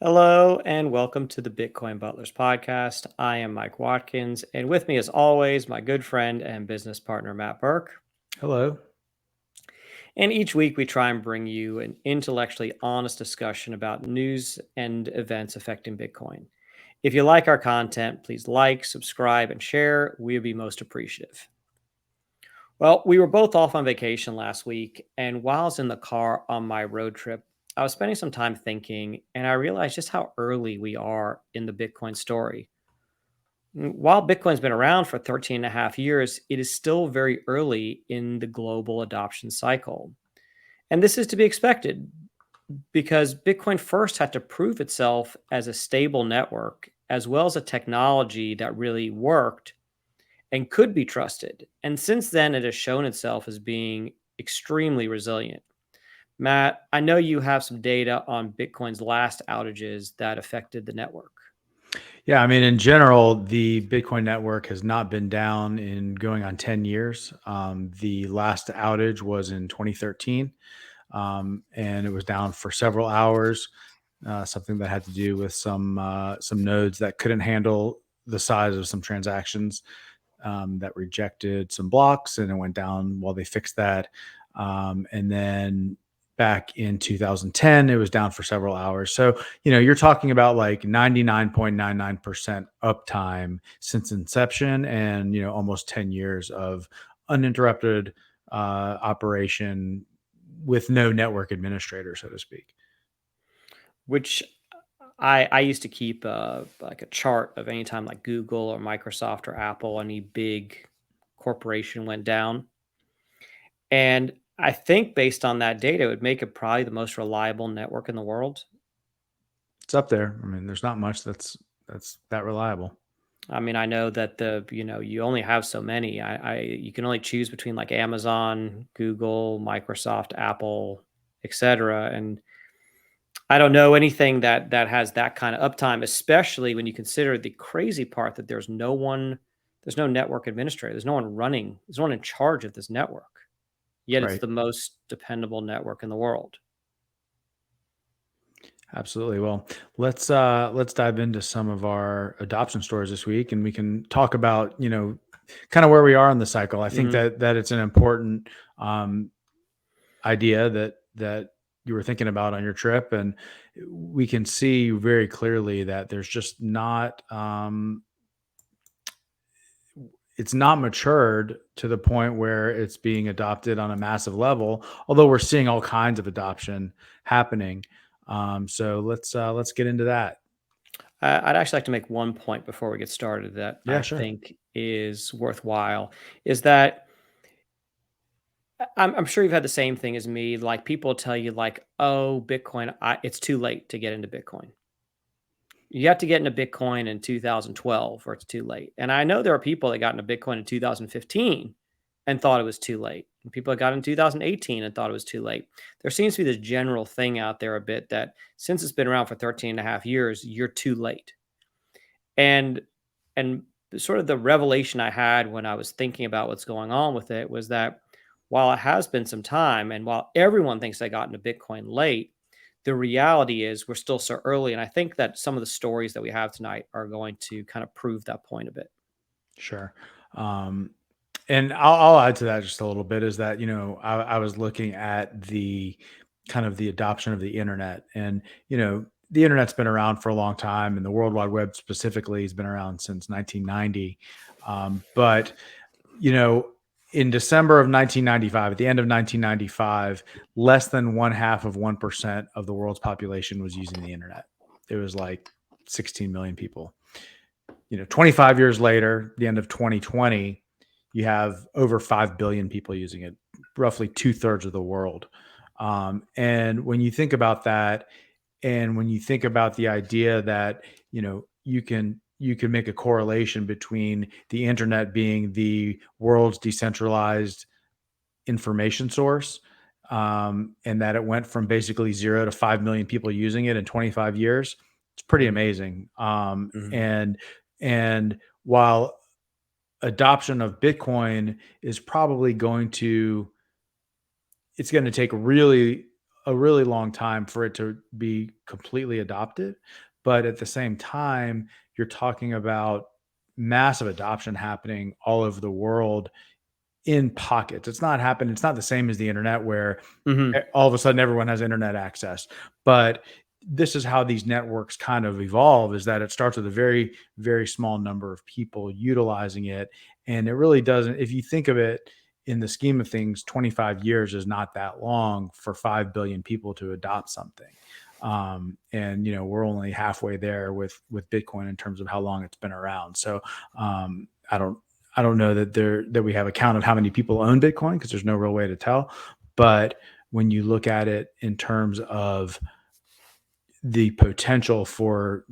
Hello and welcome to the Bitcoin Butlers podcast. I am Mike Watkins, and with me, as always, my good friend and business partner, Matt Burke. Hello. And each week, we try and bring you an intellectually honest discussion about news and events affecting Bitcoin. If you like our content, please like, subscribe, and share. We would be most appreciative. Well, we were both off on vacation last week, and while I was in the car on my road trip, I was spending some time thinking, and I realized just how early we are in the Bitcoin story. While Bitcoin's been around for 13 and a half years, it is still very early in the global adoption cycle. And this is to be expected because Bitcoin first had to prove itself as a stable network, as well as a technology that really worked and could be trusted. And since then, it has shown itself as being extremely resilient. Matt, I know you have some data on Bitcoin's last outages that affected the network. Yeah, I mean, in general, the Bitcoin network has not been down in going on 10 years. The last outage was in 2013, and it was down for several hours, something that had to do with some nodes that couldn't handle the size of some transactions that rejected some blocks, and it went down while they fixed that. And then back in 2010, it was down for several hours. So, you're talking about like 99.99% uptime since inception and, almost 10 years of uninterrupted operation with no network administrator, so to speak. Which I used to keep like a chart of any time like Google or Microsoft or Apple, any big corporation went down. And I think based on that data, it would make it probably the most reliable network in the world. It's up there. I mean, there's not much that's that reliable. I mean, I know that you only have so many. You can only choose between like Amazon, Google, Microsoft, Apple, etc. And I don't know anything that has that kind of uptime, especially when you consider the crazy part that there's no network administrator, there's no one running, there's no one in charge of this network. Yet it's Right. the most dependable network in the world. Absolutely. Well, let's dive into some of our adoption stories this week, and we can talk about kind of where we are in the cycle. I think Mhm. that it's an important um, idea that you were thinking about on your trip, and we can see very clearly that there's just not it's not matured to the point where it's being adopted on a massive level. Although we're seeing all kinds of adoption happening. So let's get into that. I'd actually like to make one point before we get started that Yeah, I sure. think is worthwhile, is that I'm sure you've had the same thing as me. Like people tell you, like, "Oh, Bitcoin, it's too late to get into Bitcoin. You have to get into Bitcoin in 2012, or it's too late." And I know there are people that got into Bitcoin in 2015 and thought it was too late, and people that got in 2018 and thought it was too late. There seems to be this general thing out there a bit that since it's been around for 13 and a half years, you're too late. And and sort of the revelation I had when I was thinking about what's going on with it was that while it has been some time and while everyone thinks they got into Bitcoin late, the reality is we're still so early. And I think that some of the stories that we have tonight are going to kind of prove that point a bit. Sure. Um, and I'll add to that just a little bit is that, I was looking at the kind of the adoption of the internet, and, the internet's been around for a long time, and the World Wide Web specifically has been around since 1990. But, you know, in December of 1995, at the end of 1995, less than one half of 1% of the world's population was using the internet. It was like 16 million people. 25 years later, the end of 2020, you have over 5 billion people using it, roughly 2/3 of the world. And when you think about that, and when you think about the idea that, you can make a correlation between the internet being the world's decentralized information source, and that it went from basically 0 to 5 million people using it in 25 years, it's pretty Mhm, amazing. mhm. And while adoption of Bitcoin is probably going to, it's going to take really a really long time for it to be completely adopted. But at the same time, you're talking about massive adoption happening all over the world in pockets. It's not happening. It's not the same as the internet where Hmm. all of a sudden everyone has internet access. But this is how these networks kind of evolve, is that it starts with a very, very small number of people utilizing it. And it really doesn't, if you think of it in the scheme of things, 25 years is not that long for 5 billion people to adopt something. And we're only halfway there with Bitcoin in terms of how long it's been around. So um, I don't I don't know that we have a count of how many people own Bitcoin, because there's no real way to tell. But when you look at it in terms of the potential for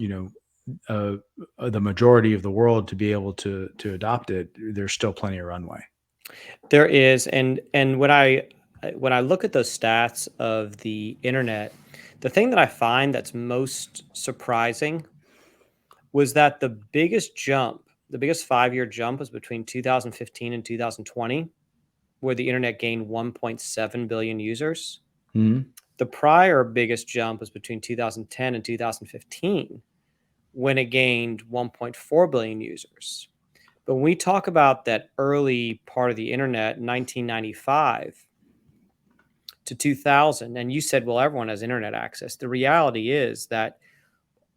the majority of the world to be able to adopt it, there's still plenty of runway. There is, and when I look at those stats of the internet, the thing that I find that's most surprising was that the biggest 5-year jump was between 2015 and 2020, where the internet gained 1.7 billion users. Mhm. The prior biggest jump was between 2010 and 2015, when it gained 1.4 billion users. But when we talk about that early part of the internet, 1995 to 2000, and you said, well, everyone has internet access. The reality is that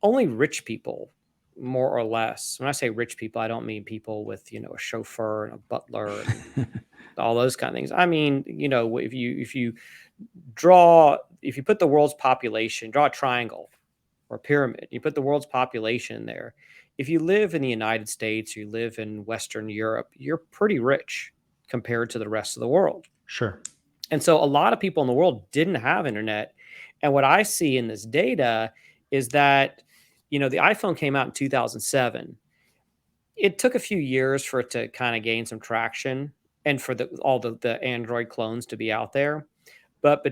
only rich people, more or less, when I say rich people, I don't mean people with, a chauffeur and a butler and all those kind of things. I mean, if you put the world's population, draw a triangle or a pyramid, you put the world's population in there. If you live in the United States or you live in Western Europe, you're pretty rich compared to the rest of the world. Sure. And so a lot of people in the world didn't have internet. And what I see in this data is that, the iPhone came out in 2007. It took a few years for it to kind of gain some traction and for all the Android clones to be out there. But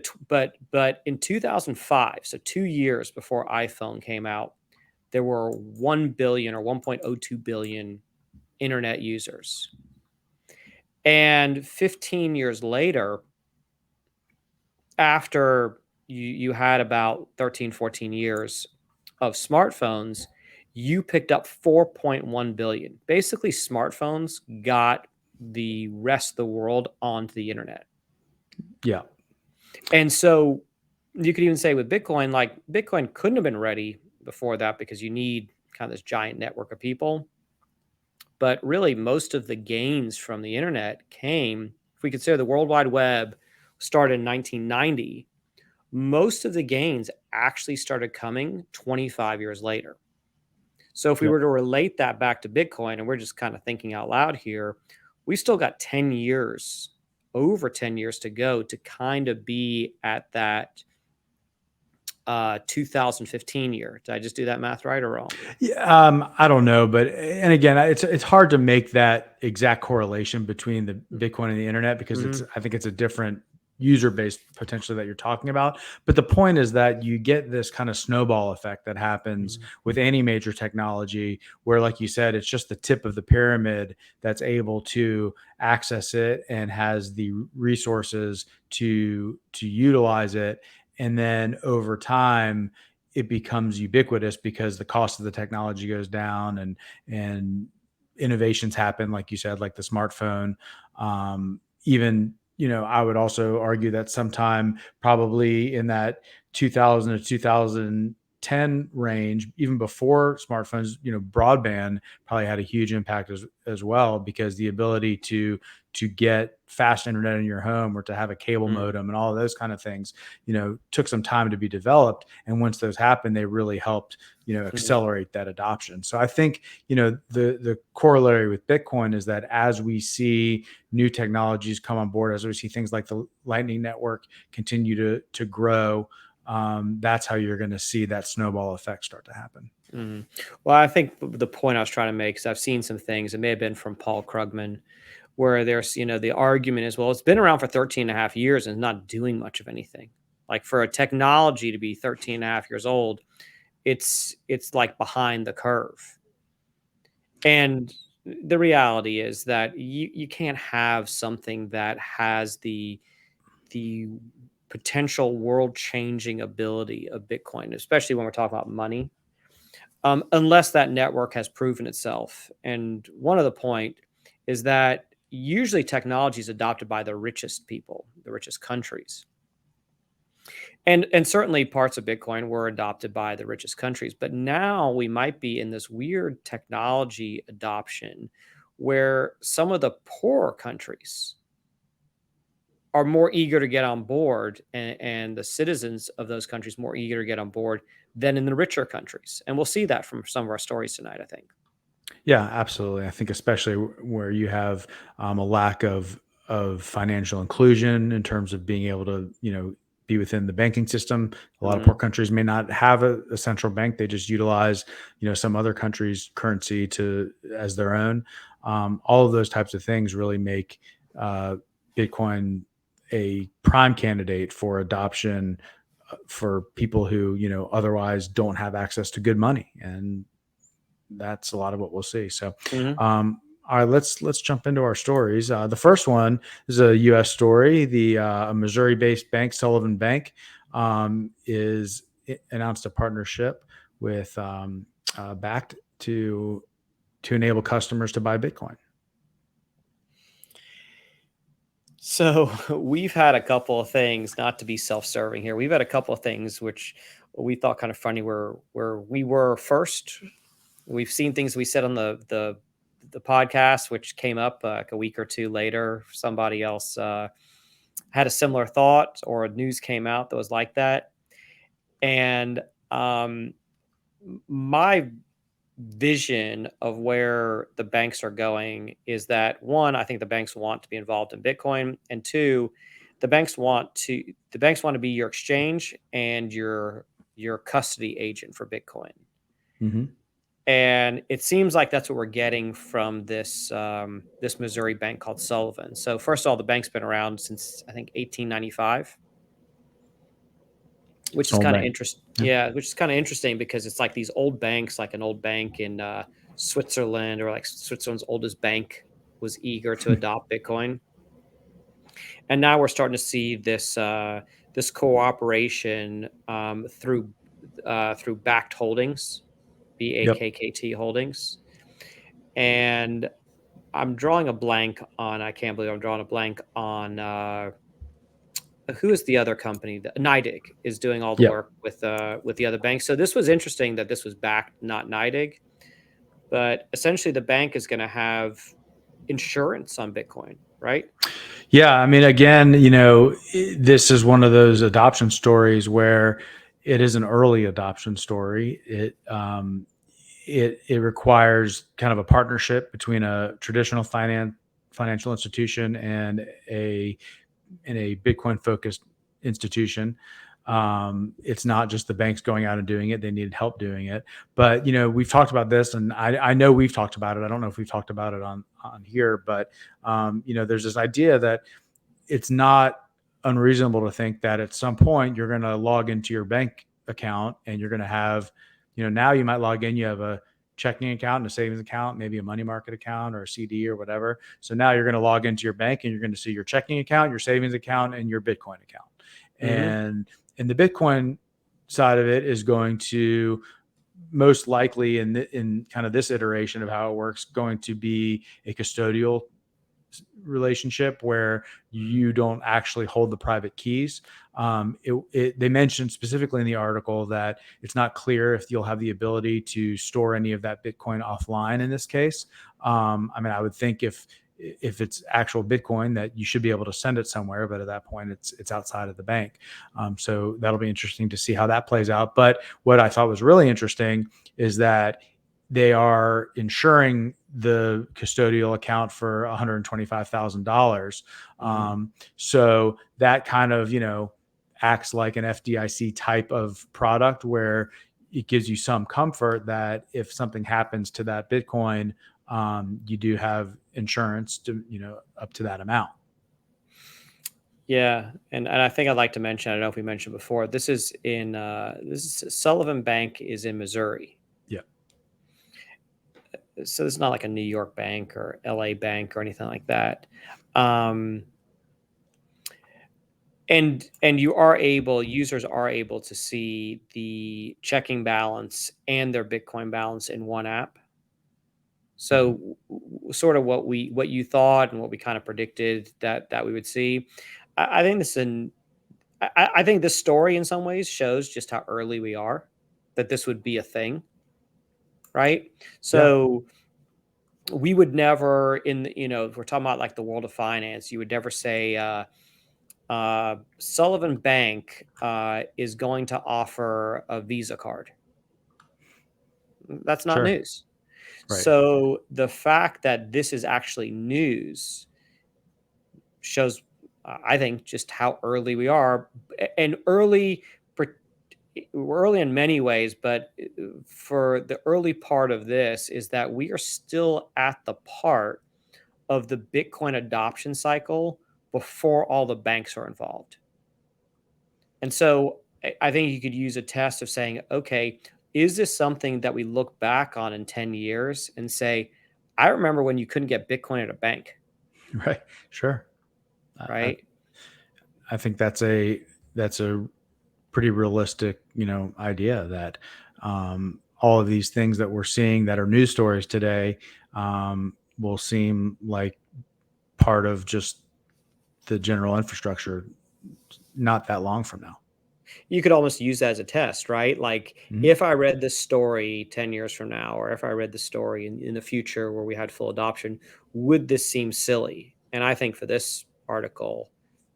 in 2005, so 2 years before iPhone came out, there were 1 billion or 1.02 billion internet users. And 15 years later, after you had about 13, 14 years of smartphones, you picked up 4.1 billion. Basically, smartphones got the rest of the world onto the internet. Yeah. And so you could even say with Bitcoin, like Bitcoin couldn't have been ready before that because you need kind of this giant network of people. But really, most of the gains from the internet came, if we consider the World Wide Web started in 1990, most of the gains actually started coming 25 years later. So if we Yep. were to relate that back to Bitcoin, and we're just kind of thinking out loud here, we still got 10 years, over 10 years to go to kind of be at that 2015 year. Did I just do that math right or wrong? Yeah, I don't know, but and again, it's hard to make that exact correlation between the Bitcoin and the internet, because Mm-hmm. I think it's a different user base potentially that you're talking about. But the point is that you get this kind of snowball effect that happens with any major technology, where, like you said, it's just the tip of the pyramid that's able to access it and has the resources to utilize it, and then over time it becomes ubiquitous because the cost of the technology goes down, and innovations happen, like you said, like the smartphone. Even, I would also argue that sometime probably in that 2000 to 2010 range, even before smartphones, broadband probably had a huge impact as well, because the ability to get fast internet in your home, or to have a cable Mm-hmm. modem and all of those kind of things, took some time to be developed. And once those happened, they really helped, accelerate that adoption. So I think, the corollary with Bitcoin is that as we see new technologies come on board, as we see things like the Lightning Network continue to grow, that's how you're going to see that snowball effect start to happen. Mm-hmm. Well, I think the point I was trying to make is I've seen some things, it may have been from Paul Krugman, where there's, the argument is, well, it's been around for 13 and a half years and not doing much of anything. Like for a technology to be 13 and a half years old, it's like behind the curve. And the reality is that you can't have something that has the potential world-changing ability of Bitcoin, especially when we're talking about money, unless that network has proven itself. And one of the point is that usually technology is adopted by the richest people, the richest countries. And certainly parts of Bitcoin were adopted by the richest countries, but now we might be in this weird technology adoption where some of the poorer countries are more eager to get on board, and the citizens of those countries more eager to get on board than in the richer countries. And we'll see that from some of our stories tonight, I think. Yeah, absolutely. I think especially where you have a lack of financial inclusion in terms of being able to, be within the banking system. A lot of poor Mhm. countries may not have a central bank; they just utilize, some other country's currency to as their own. All of those types of things really make uh, Bitcoin a prime candidate for adoption for people who, otherwise don't have access to good money, and that's a lot of what we'll see. So, Mhm. all right, let's jump into our stories. The first one is a U.S. story. The Missouri-based bank, Sullivan Bank, announced a partnership with Backed to enable customers to buy Bitcoin. So we've had a couple of things, not to be self-serving here. We've had a couple of things which we thought kind of funny where we were first. We've seen things we said on the podcast, which came up like a week or two later. Somebody else had a similar thought, or news came out that was like that. And um, my vision of where the banks are going is that, one, I think the banks want to be involved in Bitcoin, and two, the banks want to be your exchange and your custody agent for Bitcoin. Hmm. And it seems like that's what we're getting from this Missouri bank called Sullivan. So first of all, the bank's been around since I think 1895, which is Small kind of bank. interesting. Yeah. Yeah, which is kind of interesting because it's like these old banks, like an old bank in Switzerland, or like Switzerland's oldest bank was eager to adopt Bitcoin, and now we're starting to see this cooperation through backed holdings, Yep. BAKKT holdings, and I'm drawing a blank on. I can't believe I'm drawing a blank on. Who is the other company? NYDIG is doing all the Yep. work with the other banks. So this was interesting that this was backed, not NYDIG, but essentially the bank is going to have insurance on Bitcoin, right? Yeah, I mean, again, this is one of those adoption stories where it is an early adoption story. It requires kind of a partnership between a traditional financial institution and a Bitcoin focused institution. It's not just the banks going out and doing it; they needed help doing it. But we've talked about this, and I know we've talked about it. I don't know if we've talked about it on here, but there's this idea that it's not unreasonable to think that at some point you're going to log into your bank account and you're going to have, now you might log in, you have a checking account and a savings account, maybe a money market account or a CD or whatever. So now you're going to log into your bank and you're going to see your checking account, your savings account, and your Bitcoin account. Hmm. And the Bitcoin side of it is going to most likely in kind of this iteration of how it works, going to be a custodial relationship where you don't actually hold the private keys. They mentioned specifically in the article that it's not clear if you'll have the ability to store any of that Bitcoin offline in this case. I mean, I would think if it's actual Bitcoin that you should be able to send it somewhere, but at that point it's outside of the bank. So that'll be interesting to see how that plays out. But what I thought was really interesting is that they are insuring the custodial account for $125,000. Hmm. So that kind of, acts like an FDIC type of product where it gives you some comfort that if something happens to that Bitcoin, you do have insurance to, up to that amount. Yeah, and I think I'd like to mention. I don't know if we mentioned before. This is Sullivan Bank is in Missouri, Yeah. so it's not like a New York bank or LA bank or anything like that. Um, and users are able to see the checking balance and their Bitcoin balance in one app. Mhm. So sort of what you thought and what we kind of predicted that we would see. I think I think this story in some ways shows just how early we are that this would be a thing, right? Yeah, So we would never if we're talking about like the world of finance, you would never say Sullivan Bank is going to offer a Visa card. That's not sure. news. Right. So the fact that this is actually news shows, I think, just how early we are, and we're early in many ways, but for the early part of this is that we are still at the part of the Bitcoin adoption cycle before all the banks are involved. And so I think you could use a test of saying, okay, is this something that we look back on in 10 years and say, I remember when you couldn't get Bitcoin at a bank, Right. Sure. I, right? I think that's a pretty realistic, idea that all of these things that we're seeing that are news stories today will seem like part of just the general infrastructure not that long from now. You could almost use that as a test, right? Like Mhm. if I read this story 10 years from now, or if I read the story in the future where we had full adoption, would this seem silly? And I think for this article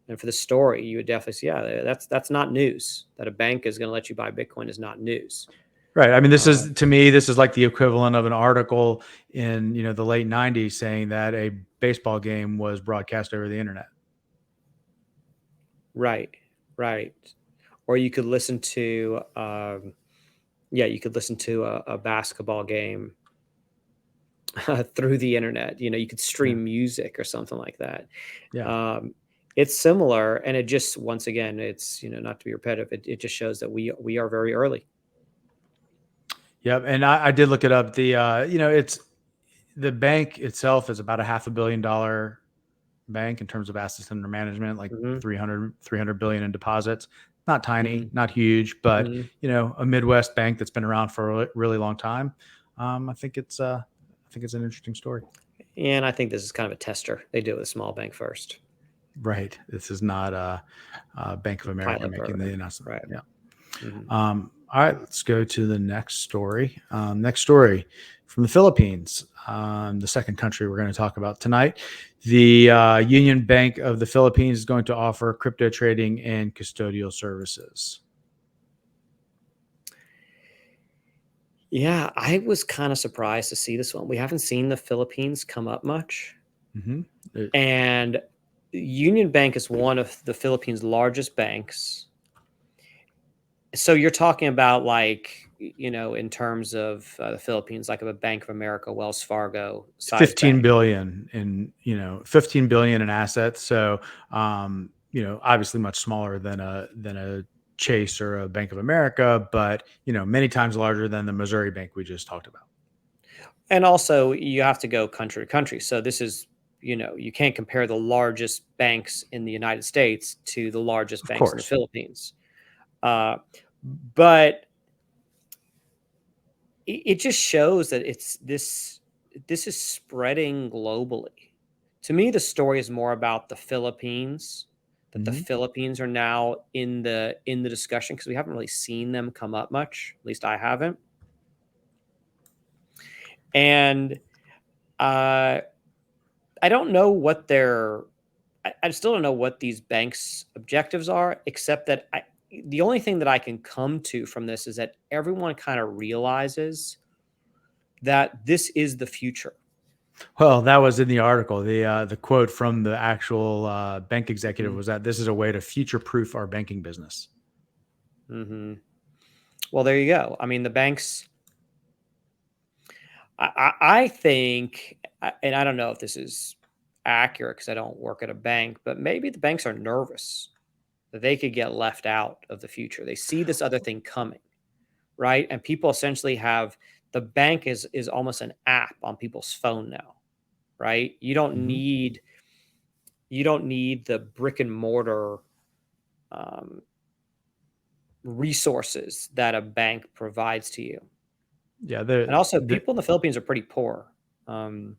and for the story, you would definitely say, yeah, that's not news. That a bank is going to let you buy Bitcoin is not news. Right. I mean, this Uh, is to me, this is like the equivalent of an article in the late '90s saying that a baseball game was broadcast over the internet. right, right. Or you could listen to, yeah, you could listen to a basketball game through the internet. You could Yeah. stream music or something like that. Yeah. Um, it's similar, and it just once again, it's not to be repetitive. It just shows that we are very early. Yep. And I did look it up. It's the bank itself is about a $500 million bank in terms of assets under management, like Hmm. 300 billion in deposits. Not tiny, Hmm. not huge, but Hmm. a Midwest bank that's been around for a really long time. I think it's an interesting story. And I think this is kind of a tester. They do it with a small bank first, Right. This is not Bank of a America pilot making the program, announcement. right? Yeah. Hmm. All right, let's go to the next story. Next story from the Philippines, the second country we're going to talk about tonight. The Union Bank of the Philippines is going to offer crypto trading and custodial services. Yeah, I was kind of surprised to see this one. We haven't seen the Philippines come up much, Mm-hmm. and Union Bank is one of the Philippines' largest banks. So you're talking about like, in terms of the Philippines, like a Bank of America, Wells Fargo size 15 bank. billion in 15 billion in assets, so obviously much smaller than a Chase or a Bank of America, but many times larger than the Missouri bank we just talked about. And also you have to go country to country. So this is, you can't compare the largest banks in the United States to the largest Of banks in the course. Philippines. Uh, but it just shows that this is spreading globally. To me, the story is more about the Philippines, that the Hmm. Philippines are now in the discussion because we haven't really seen them come up much. At least I haven't. And uh, I don't know what I still don't know what these banks' objectives are, except that the only thing that I can come to from this is that everyone kind of realizes that this is the future. Well, that was in the article. The quote from the actual bank executive Mhm. was that this is a way to future proof our banking business. Mhm. Well, there you go. I mean, the banks. I think, and I don't know if this is accurate because I don't work at a bank, but maybe the banks are nervous that they could get left out of the future. They see this other thing coming, right? And people essentially have the bank is almost an app on people's phone now, right? Hmm. You don't need the brick and mortar resources that a bank provides to you. Yeah, And also, people in the Philippines are pretty poor. Um,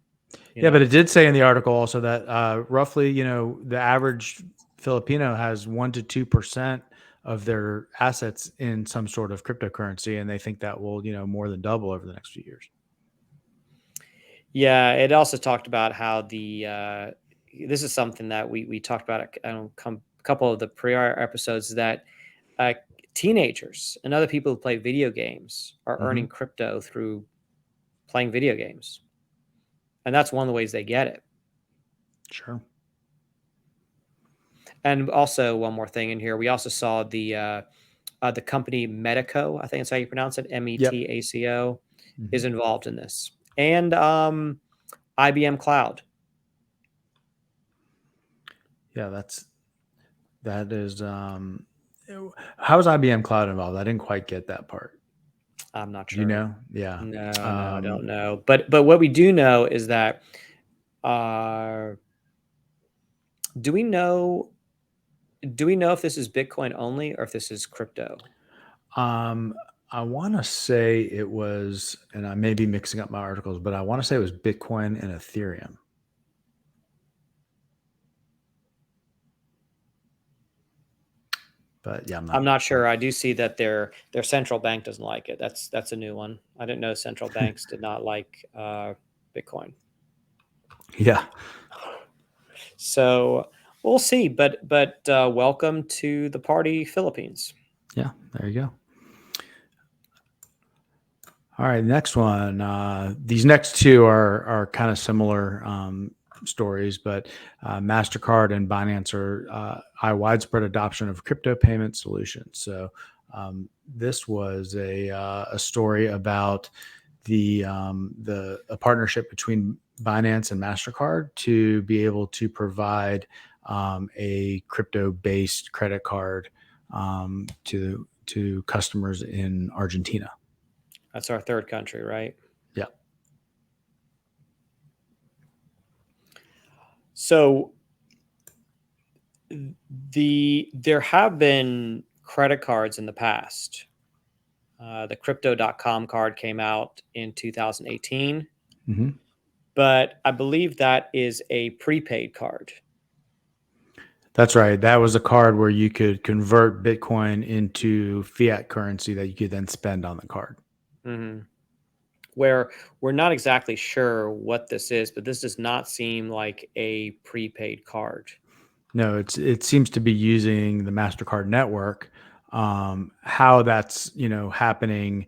you yeah, but know, it did say in the article also that roughly, the average Filipino has 1 to 2% of their assets in some sort of cryptocurrency, and they think that will, more than double over the next few years. yeah. It also talked about how this is something that we talked about a couple of the prior episodes, that uh, teenagers and other people who play video games are earning Hmm. crypto through playing video games, and that's one of the ways they get it. Sure. And also, one more thing in here, we also saw the company Medico, I think that's how you pronounce it, Yep. METACO, Hmm. is involved in this, and IBM Cloud. Yeah, that is. How is IBM Cloud involved? I didn't quite get that part. I'm not Do you sure. know? Yeah. No, I don't know. But what we do know is that uh, do we know if this is Bitcoin only or if this is crypto? Um, I want to say it was, and I may be mixing up my articles, but I want to say it was Bitcoin and Ethereum. But yeah, I'm I'm not not sure. sure. I do see that their central bank doesn't like it. That's a new one. I didn't know central banks did not like Bitcoin. Yeah. So we'll see. But welcome to the party, Philippines. Yeah. There you go. All right, next one. These next two are kind of similar stories, but Mastercard and Binance are widespread adoption of crypto payment solutions. So this was a story about the a partnership between Binance and Mastercard to be able to provide a crypto based credit card to customers in Argentina. That's our third country, right? Yeah. So there have been credit cards in the past. The crypto.com card came out in 2018, Hmm. but I believe that is a prepaid card. That's right. That was a card where you could convert Bitcoin into fiat currency that you could then spend on the card. Hmm. Where we're not exactly sure what this is, but this does not seem like a prepaid card. No, it seems to be using the Mastercard network. How that's happening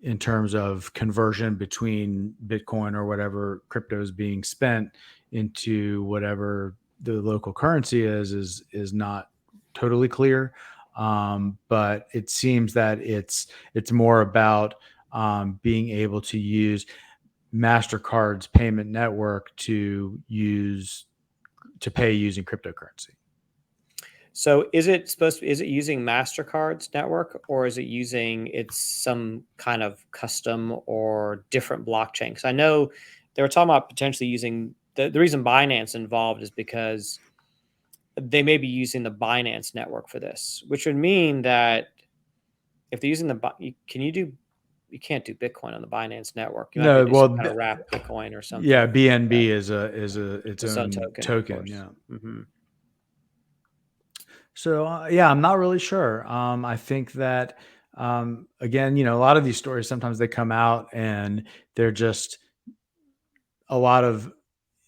in terms of conversion between Bitcoin or whatever crypto is being spent into whatever the local currency is not totally clear. But it seems that it's more about being able to use Mastercard's payment network to pay using cryptocurrency. So is it using Mastercard's network, or is it using some kind of custom or different blockchain? Because I know they were talking about potentially using the reason Binance involved is because they may be using the Binance network for this, which would mean that if they're using you can't do Bitcoin on the Binance network. You might be able No, to do some well, kind of wrapped Bitcoin or yeah, something. BNB is its It's its own own token, of token. course. Yeah. Hmm. So yeah, I'm not really sure. I think that again, a lot of these stories sometimes they come out and they're just a lot of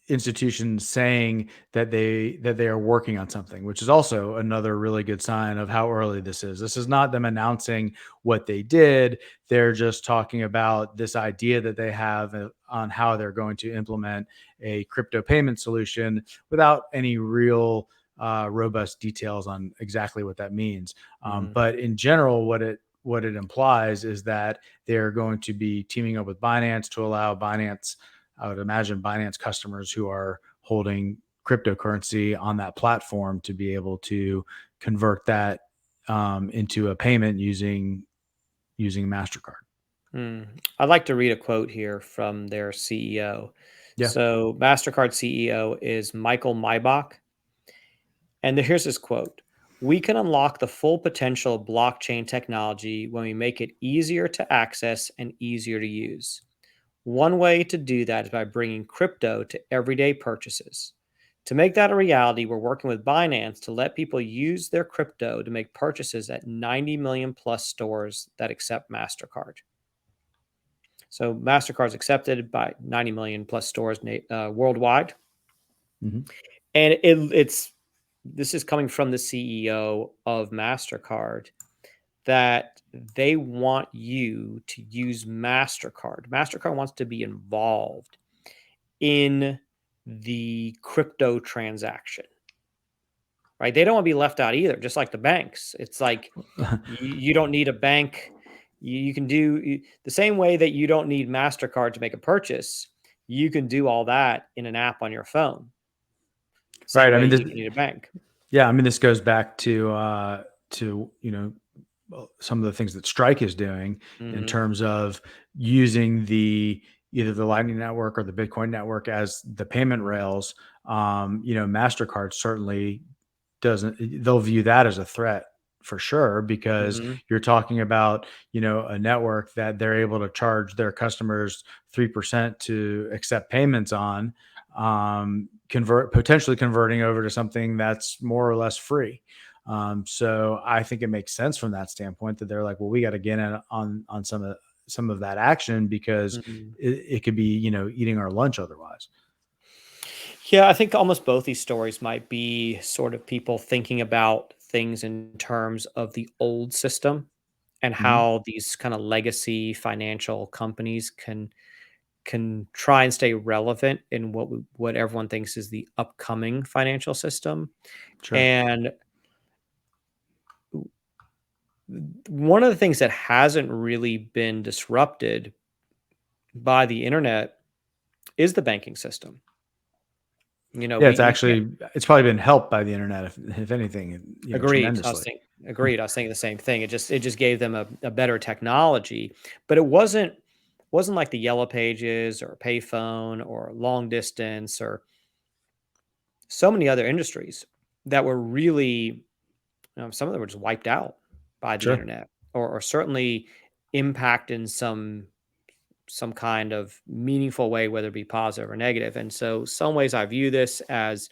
institutions saying that they are working on something, which is also another really good sign of how early this is. This is not them announcing what they did. They're just talking about this idea that they have on how they're going to implement a crypto payment solution without any real robust details on exactly what that means. Hmm. But in general, what it implies is that they're going to be teaming up with Binance to allow Binance, I would imagine, Binance customers who are holding cryptocurrency on that platform to be able to convert that into a payment using Mastercard. I'd like to read a quote here from their CEO. Yeah. So, MasterCard CEO is Michael Maybach. And here's his quote: We can unlock the full potential of blockchain technology when we make it easier to access and easier to use. One way to do that is by bringing crypto to everyday purchases. To make that a reality, we're working with Binance to let people use their crypto to make purchases at 90 million plus stores that accept Mastercard. So Mastercard's accepted by 90 million plus stores worldwide, Mhm. and it's this is coming from the CEO of Mastercard that they want you to use Mastercard. Mastercard wants to be involved in the crypto transaction, right? They don't want to be left out either, just like the banks. It's like you don't need a bank. You can do the same way that you don't need MasterCard to make a purchase. You can do all that in an app on your phone, same Right. I way mean, you don't need a bank. yeah, I mean, this goes back to some of the things that Strike is doing in Hmm. terms of using the either the Lightning Network or the Bitcoin network as the payment rails. Mastercard certainly doesn't. They'll view that as a threat for sure because Hmm. you're talking about a network that they're able to charge their customers 3% to accept payments on, potentially converting over to something that's more or less free. So I think it makes sense from that standpoint that they're like, well, we got to get in on some of that action because Hmm. it could be eating our lunch otherwise. Yeah, I think almost both these stories might be sort of people thinking about things in terms of the old system and Hmm. how these kind of legacy financial companies can try and stay relevant in what everyone thinks is the upcoming financial system. Sure. And one of the things that hasn't really been disrupted by the internet is the banking system. Yeah, We can't. it's probably been helped by the internet, if anything, Agreed. tremendously. Agreed. I was saying the same thing. It just gave them a better technology, but it wasn't like the Yellow Pages or payphone or long distance or so many other industries that were really, some of them were just wiped out by the Sure. internet, or certainly impact in some kind of meaningful way, whether it be positive or negative. And so, some ways I view this as,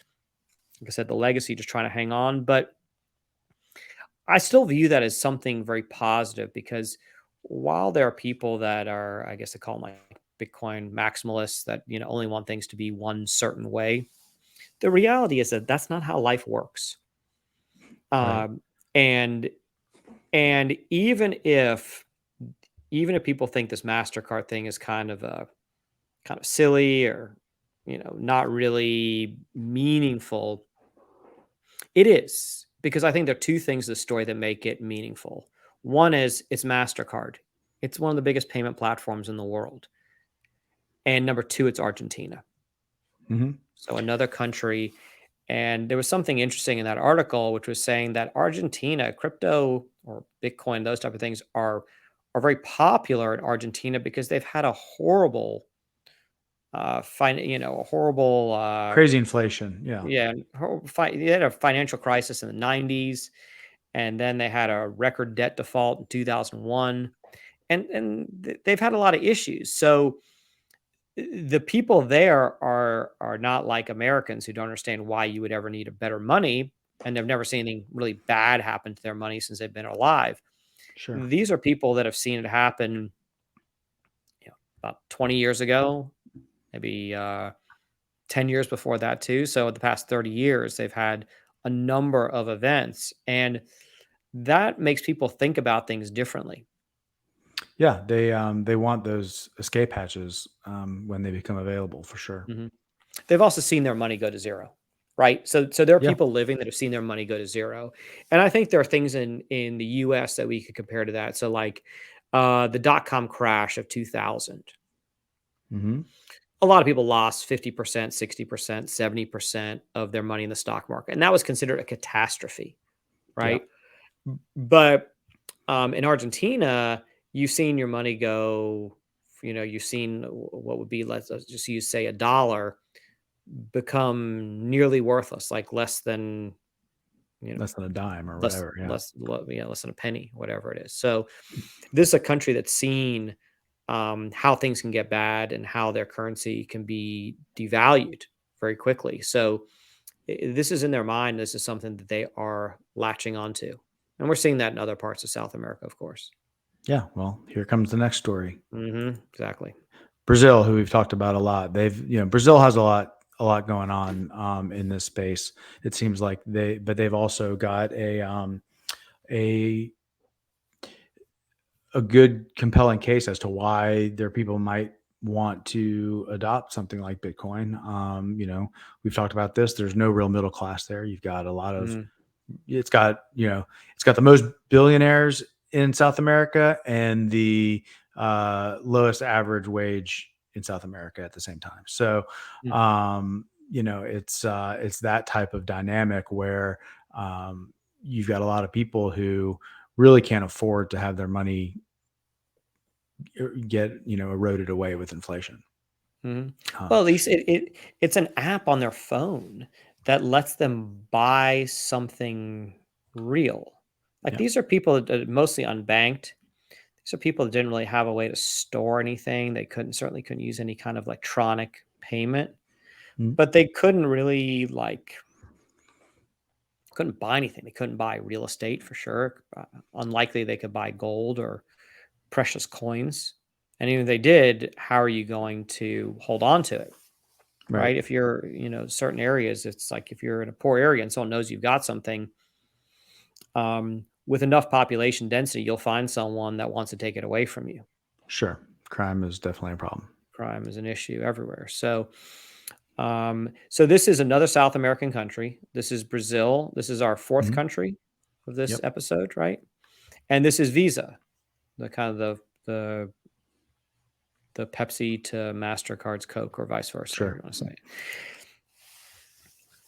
like I said, the legacy, just trying to hang on. But I still view that as something very positive because while there are people that are, I guess they call them like Bitcoin maximalists that only want things to be one certain way, the reality is that that's not how life works. Right. Um, and and even if people think this Mastercard thing is kind of silly or not really meaningful, it is, because I think there are two things in the story that make it meaningful. One is it's Mastercard. It's one of the biggest payment platforms in the world. And number two, it's Argentina. Hmm. So another country. And there was something interesting in that article, which was saying that Argentina, crypto or Bitcoin, those type of things are very popular in Argentina because they've had a horrible, a horrible, Crazy inflation. Yeah. yeah, they had a financial crisis in the '90s, and then they had a record debt default in 2001, and they've had a lot of issues. So the people there are not like Americans who don't understand why you would ever need a better money, and they've never seen anything really bad happen to their money since they've been alive. Sure. These are people that have seen it happen, about 20 years ago, maybe 10 years before that too. So the past 30 years, they've had a number of events, and that makes people think about things differently. Yeah, they want those escape hatches when they become available for sure. Mhm. They've also seen their money go to zero, right? So there are Yeah. people living that have seen their money go to zero, and I think there are things in the U.S. that we could compare to that. So like the dot-com crash of 2000, Hmm. a lot of people lost 50%, 60%, 70% of their money in the stock market, and that was considered a catastrophe, Yeah. right? But in Argentina, you've seen your money go. You've seen what would be, let's just use, say, $1 become nearly worthless, like less than you know, Less than a dime or less whatever. Yeah. less yeah, less than a penny, whatever it is. So this is a country that's seen how things can get bad and how their currency can be devalued very quickly. So this is in their mind. This is something that they are latching onto, and we're seeing that in other parts of South America, of course. Yeah. Well, here comes the next story. Exactly. Brazil, who we've talked about a lot. Brazil has a lot going on in this space. It seems like they've also got a a good compelling case as to why their people might want to adopt something like Bitcoin. We've talked about this. There's no real middle class there. You've got a lot of Mm, it's got the most billionaires in South America and the lowest average wage in South America at the same time. So, mm, it's that type of dynamic where you've got a lot of people who really can't afford to have their money get eroded away with inflation. mhm. Uh, Well, at least it's an app on their phone that lets them buy something real. Like yeah. these are people that are mostly unbanked. These are people that didn't really have a way to store anything. They certainly couldn't use any kind of electronic payment, Mm, but they couldn't really couldn't buy anything. They couldn't buy real estate for sure. Unlikely they could buy gold or precious coins. And even if they did, how are you going to hold on to it? right. Right? If you're, certain areas, it's like if you're in a poor area and someone knows you've got something, with enough population density, you'll find someone that wants to take it away from you. Sure. Crime is definitely a problem. Crime is an issue everywhere. So this is another South American country. This is Brazil. This is our fourth Mhm. country of this Yep. episode, right? And this is Visa, the kind of the Pepsi to Mastercard's Coke, or vice versa, however you Sure. want to say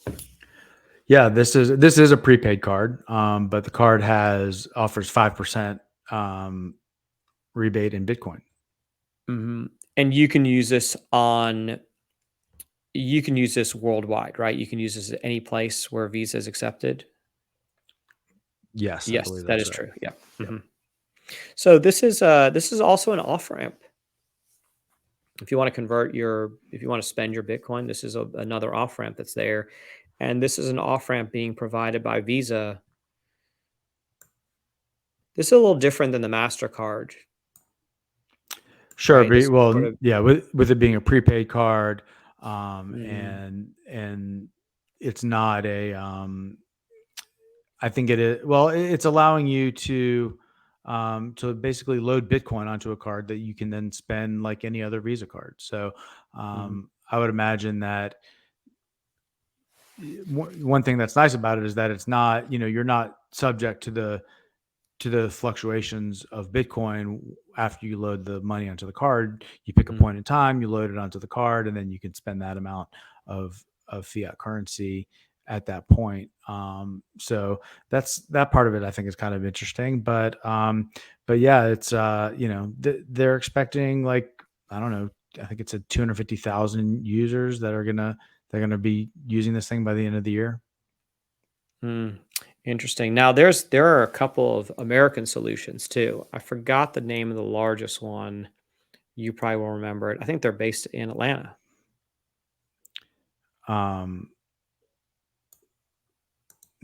it. Yeah, this is a prepaid card, but the card offers 5% rebate in Bitcoin. And you can use this worldwide, right? You can use this at any place where Visa is accepted. Yes, I Yes, believe that that's is right. true. Yeah. Yep. So this is also an off ramp. If you want to if you want to spend your Bitcoin, this is another off ramp that's there, and this is an off ramp being provided by Visa. This is a little different than the Mastercard, Sure, right? This but is sort well, of yeah, with it being a prepaid card, mm, and it's not I think it is. Well, it's allowing you to basically load Bitcoin onto a card that you can then spend like any other Visa card. So, mhm, I would imagine that one thing that's nice about it is that it's not, you're not subject to the fluctuations of Bitcoin after you load the money onto the card. You pick a mm, point in time, you load it onto the card, and then you can spend that amount of fiat currency at that point. So that part of it I think is kind of interesting. But yeah, it's they're expecting like, I don't know, I think it's a 250,000 users they're gonna be using this thing by the end of the year. mm. Interesting. Now there are a couple of American solutions too. I forgot the name of the largest one. You probably will remember it. I think they're based in Atlanta. Um,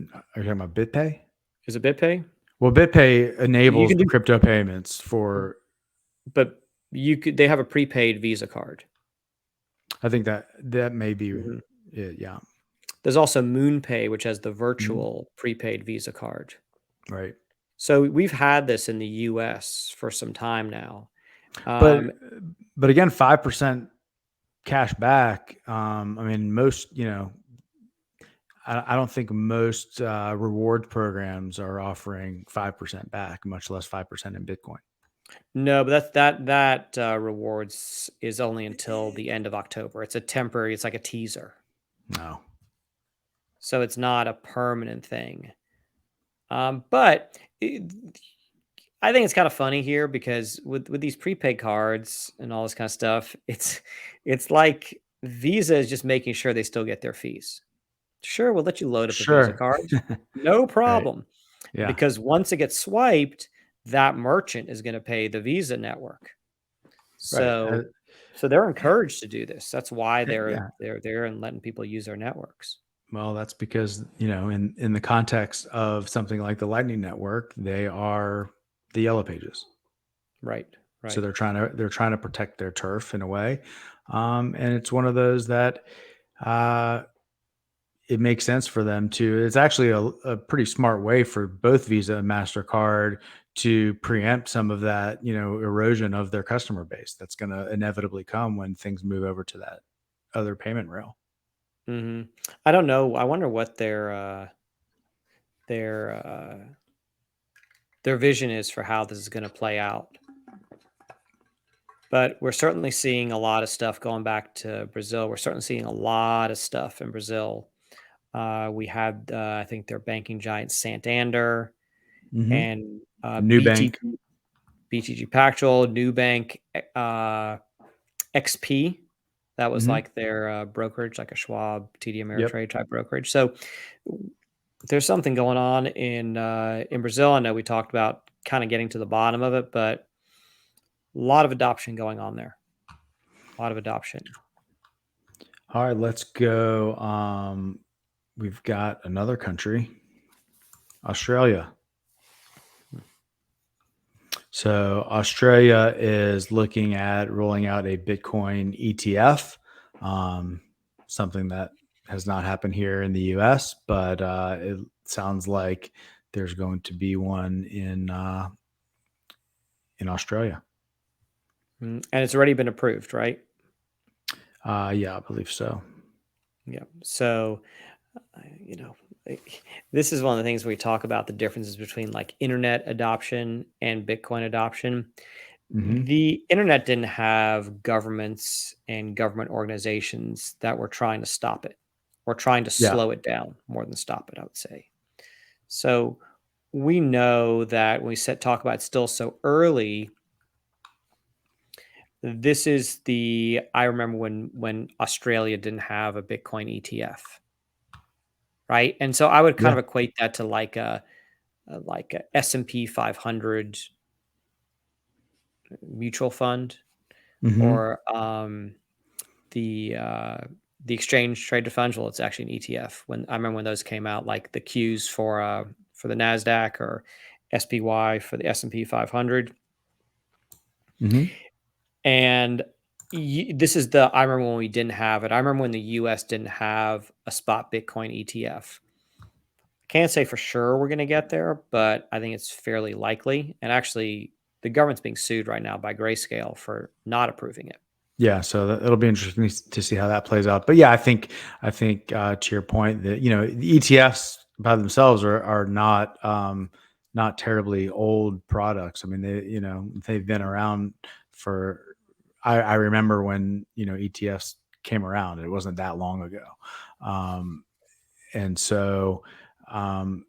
are you talking about BitPay? Is it BitPay? Well, BitPay You enables can do, crypto payments for. but you could. They have a prepaid Visa card. I think that may be Mhm. it. Yeah. There's also MoonPay, which has the Mhm. virtual prepaid Visa card. Right. So we've had this in the U.S. for some time now. But Um, but again, 5% cash back. I mean, I don't think most reward programs are offering 5% back, much less 5% in Bitcoin. no, but that rewards is only until the end of October. It's a temporary. It's like a teaser, No. so it's not a permanent thing. But I think it's kind of funny here because with these prepaid cards and all this kind of stuff, it's like Visa is just making sure they still get their fees. Sure, we'll let you load up a Visa Sure. card. No Right. problem. Yeah. Because once it gets swiped, that merchant is going to pay the Visa network. Right. So they're encouraged to do this. That's why Yeah. they're there and letting people use their networks. Well, that's because, in the context of something like the Lightning Network, they are the yellow pages. Right. So Right. they're trying to protect their turf in a way. And it's one of those that uh, it makes sense for them to. It's actually a pretty smart way for both Visa and Mastercard to preempt some of that, erosion of their customer base that's going to inevitably come when things move over to that other payment rail. Hmm. I don't know. I wonder what their their vision is for how this is going to play out. But we're certainly seeing a lot of stuff going back to Brazil. We're certainly seeing a lot of stuff in Brazil. We had, I think, their banking giant Santander Hmm. and New bank. BTG Pactual, Nubank, uh, XP. That was Hmm. like their brokerage, like a Schwab, TD Yep. Ameritrade type brokerage. So there's something going on in Brazil. I know we talked about kind of getting to the bottom of it, but a lot of adoption going on there. A lot of adoption. All right, let's go. We've got another country, Australia. So Australia is looking at rolling out a Bitcoin ETF, um, something that has not happened here in the U.S., but it sounds like there's going to be one in Australia. And it's already been approved, right? Yeah, I believe so. Yeah. So, you know, eh, this is one of the things we talk about the differences between like internet adoption and Bitcoin adoption. Hmm. The internet didn't have governments and government organizations that were trying to stop it or trying to Yeah. slow it down more than stop it, I would say. So we know that when we talk about it's still so early, this is I remember when Australia didn't have a Bitcoin ETF, right? And so I would kind Yeah. of equate that to like a S&P 500 mutual fund Hmm. or the uh, the exchange traded funds. Well, it's actually an ETF. When I remember when those came out, like the Qs for the Nasdaq or SPY for the S&P 500, Hmm. and this is the I remember when we didn't have it. I remember when the U.S. didn't have a spot Bitcoin ETF. Can't say for sure we're going to get there, but I think it's fairly likely. And actually, the government's being sued right now by Grayscale for not approving it. Yeah, so it'll be interesting to see how that plays out. But yeah, I think to your point that the ETFs by themselves are not terribly old products. I mean they've been around for. I remember when ETFs came around. It wasn't that long ago, um, and so um,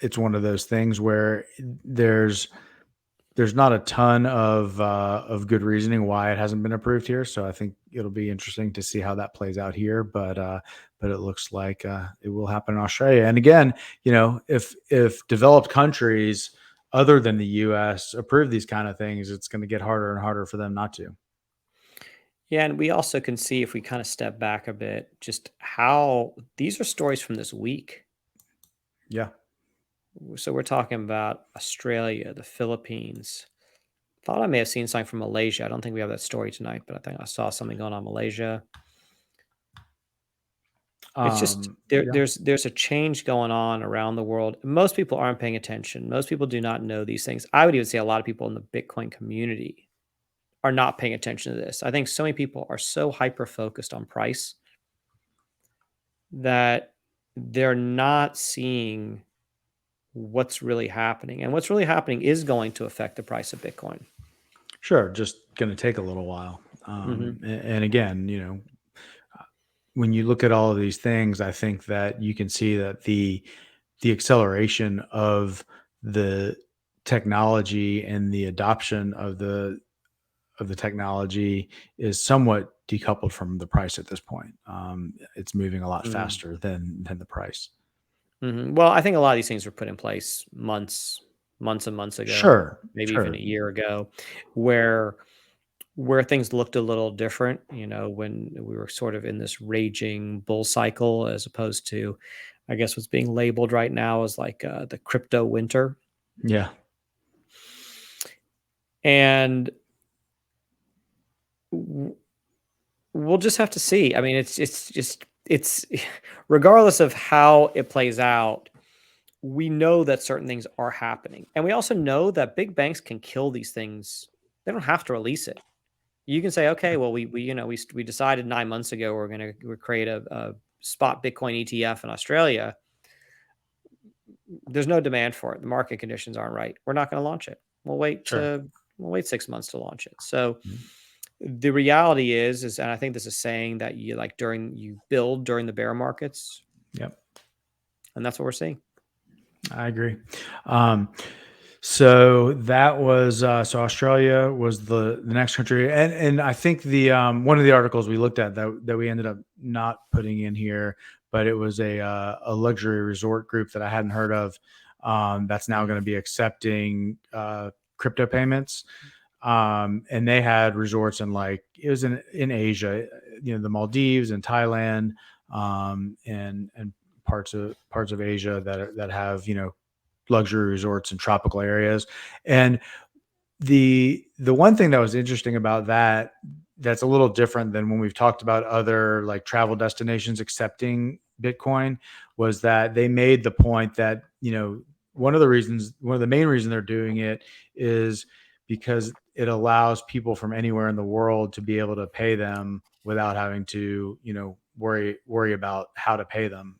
it's one of those things where there's not a ton of good reasoning why it hasn't been approved here. So I think it'll be interesting to see how that plays out here. But it looks like it will happen in Australia. And again, if developed countries other than the U.S. approve these kind of things, it's going to get harder and harder for them not to. Yeah, and we also can see if we kind of step back a bit, just how these are stories from this week. Yeah. So we're talking about Australia, the Philippines. Thought I may have seen something from Malaysia. I don't think we have that story tonight, but I think I saw something going on in Malaysia. It's just Yeah. there's a change going on around the world. Most people aren't paying attention. Most people do not know these things. I would even say a lot of people in the Bitcoin community are not paying attention to this. I think so many people are so hyper focused on price that they're not seeing what's really happening. And what's really happening is going to affect the price of Bitcoin. Sure. Just going to take a little while. Hmm. And again, when you look at all of these things, I think that you can see that the acceleration of the technology and the adoption of the technology is somewhat decoupled from the price at this point. It's moving a lot Mhm. faster than the price. Well, I think a lot of these things were put in place months and months ago, Sure, maybe even a sure. year ago, where things looked a little different, when we were sort of in this raging bull cycle, as opposed to, I guess, what's being labeled right now as like the crypto winter. Yeah, And w- we'll just have to see. I mean, it's regardless of how it plays out, we know that certain things are happening. And we also know that big banks can kill these things. They don't have to release it. You can say, okay, well, we decided 9 months ago we're going to create a spot Bitcoin ETF in Australia. There's no demand for it. The market conditions aren't right. We're not going to launch it. sure. We'll wait 6 months to launch it. So Mhm. the reality is, and I think this is saying that you build during the bear markets, Yep, and that's what we're seeing. I agree. Um, so that was so Australia was the next country, and I think the one of the articles we looked at that we ended up not putting in here, but it was a luxury resort group that I hadn't heard of, that's now going to be accepting crypto payments. And they had resorts in, like, it was in Asia, the Maldives and Thailand, and parts of Asia that have luxury resorts in tropical areas. And the one thing that was interesting about that's a little different than when we've talked about other, like, travel destinations accepting Bitcoin, was that they made the point that one of the main reasons they're doing it is because it allows people from anywhere in the world to be able to pay them without having to worry about how to pay them.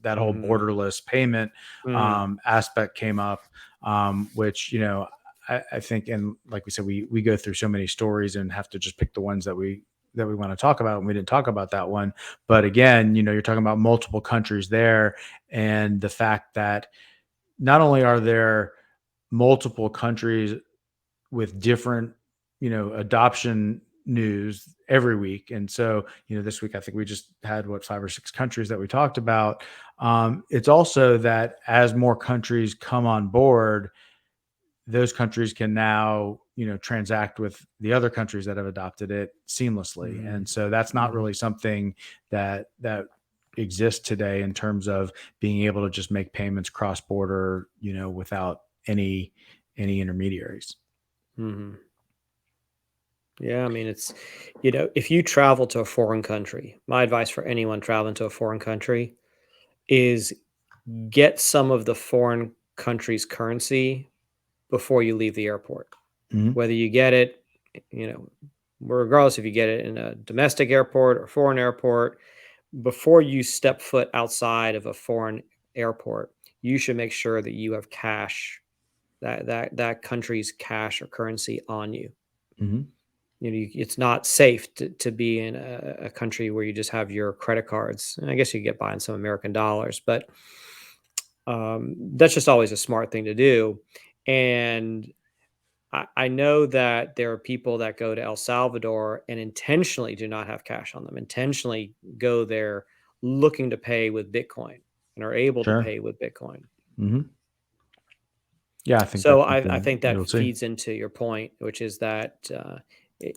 That whole Hmm. borderless payment Hmm. aspect came up, which I think, and like we said, we go through so many stories and have to just pick the ones that we want to talk about. And we didn't talk about that one, but again, you're talking about multiple countries there, and the fact that not only are there multiple countries with different, adoption news every week. And so, this week, I think we just had 5 or 6 countries that we talked about. It's also that as more countries come on board, those countries can now transact with the other countries that have adopted it seamlessly. Hmm. And so that's not Hmm. really something that exists today in terms of being able to just make payments cross border, without any intermediaries. Hmm. Yeah, I mean, if you travel to a foreign country, my advice for anyone traveling to a foreign country is get some of the foreign country's currency before you leave the airport. Mhm. Whether you get it, you know, regardless if you get it in a domestic airport or foreign airport, before you step foot outside of a foreign airport, you should make sure that you have cash, that country's cash or currency on you. Mhm. It's not safe to be in a country where you just have your credit cards. And I guess you get by in some American dollars, but that's just always a smart thing to do. And I know that there are people that go to El Salvador and intentionally do not have cash on them, intentionally go there looking to pay with Bitcoin and are able to Sure. pay with Bitcoin. Mhm. Yeah, I think So that's I something think that you'll see. feeds into your point, which is that it,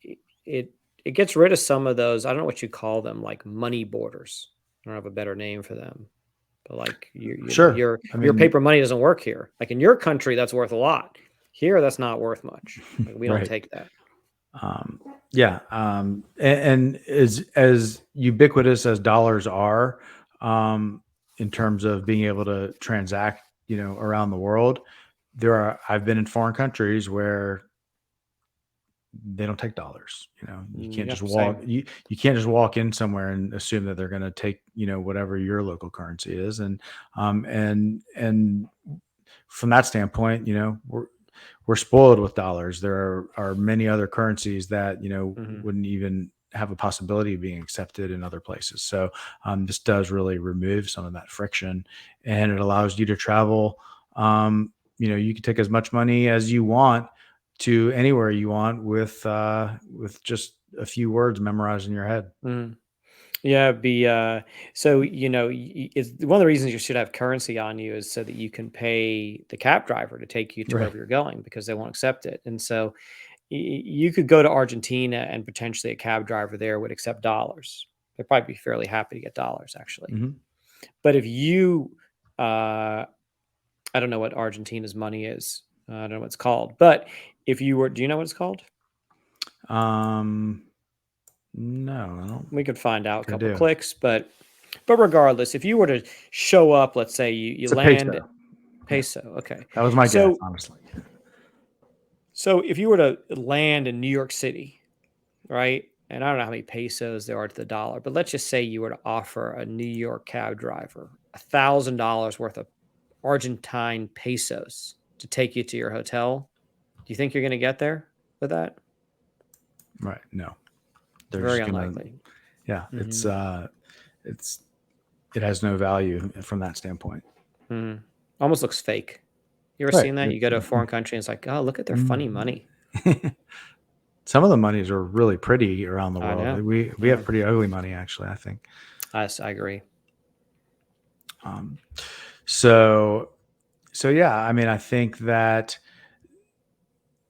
it it it gets rid of some of those. I don't know what you call them, like money borders. I don't have a better name for them, but like Sure. I your mean, paper money doesn't work here. Like in your country, that's worth a lot. Here, that's not worth much. Like we don't right. take that. Um, yeah. And as ubiquitous as dollars are, in terms of being able to transact, around the world, I've been in foreign countries where they don't take dollars. You can't just Yep, walk, same. you can't just walk in somewhere and assume that they're going to take, whatever your local currency is. And from that standpoint, we're spoiled with dollars. There are many other currencies that Mhm. wouldn't even have a possibility of being accepted in other places. So this does really remove some of that friction, and it allows you to travel. You can take as much money as you want to anywhere you want with just a few words memorized in your head. Mm. Yeah, so it's one of the reasons you should have currency on you is so that you can pay the cab driver to take you to Right. wherever you're going because they won't accept it. And so you could go to Argentina and potentially a cab driver there would accept dollars. They'd probably be fairly happy to get dollars, actually. Hmm. But if you, I don't know what Argentina's money is. I don't know what it's called. But if you were, do you know what it's called? Um, no, I don't We could find out a think I couple do. clicks, but regardless, if you were to show up, let's say you It's a land peso. Yeah, peso, okay. that was my guess, So honestly. so if you were to land in New York City, right? And I don't know how many pesos there are to the dollar, but let's just say you were to offer a New York cab driver $1,000 worth of Argentine pesos to take you to your hotel. Do you think you're going to get there with that? Right. No, they're Very just gonna. unlikely. Yeah, Hmm. it's it has no value from that standpoint. Hmm. Almost looks fake. You ever Right. seen that? You go to a foreign country and it's like, oh, look at their funny Mhm. money. Some of the monies are really pretty around the I world. know. We Yeah, have pretty ugly money, actually, I think. I agree. Um, so so yeah, I mean, I think that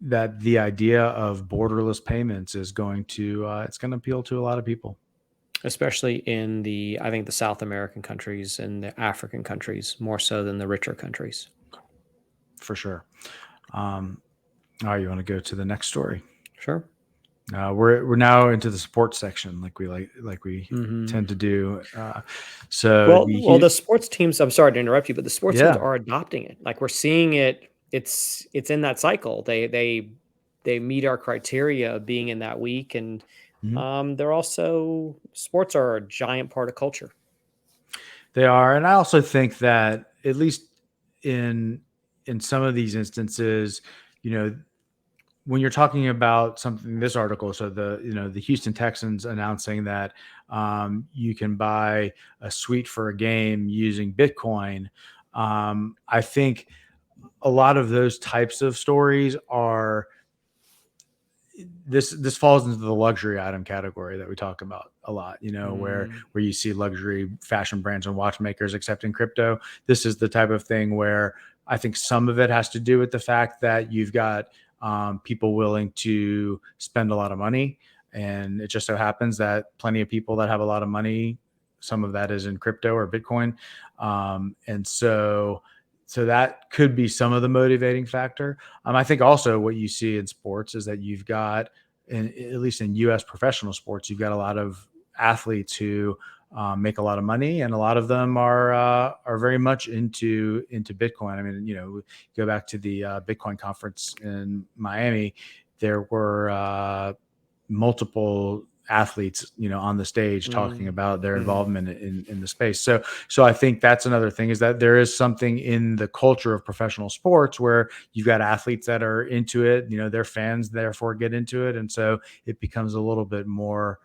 the idea of borderless payments is going to it's going to appeal to a lot of people. Especially in I think the South American countries and the African countries more so than the richer countries. For sure. Um, all right, you want to go to the next story? Sure. We're now into the sports section, like we Hmm. tend to do. So Well, the sports teams. I'm sorry to interrupt you, but the sports teams yeah. are adopting it. Like we're seeing it. It's in that cycle. They meet our criteria of being in that week, and Mhm. they're also sports are a giant part of culture. They are, and I also think that at least in in some of these instances, you know, when you're talking about something, this article, so the Houston Texans announcing that you can buy a suite for a game using Bitcoin. I think a lot of those types of stories are this falls into the luxury item category that we talk about a lot, Mm, where you see luxury fashion brands and watchmakers accepting crypto. This is the type of thing where I think some of it has to do with the fact that you've got people willing to spend a lot of money, and it just so happens that plenty of people that have a lot of money, some of that is in crypto or Bitcoin, and so that could be some of the motivating factor. I think also what you see in sports is that you've got, at least in U.S. professional sports, you've got a lot of athletes who make a lot of money, and a lot of them are very much into Bitcoin. I mean, go back to the Bitcoin conference in Miami. There were multiple athletes on the stage talking mm, about their mhm. involvement in the space. So I think that's another thing, is that there is something in the culture of professional sports where you've got athletes that are into it, their fans therefore get into it, and so it becomes a little bit more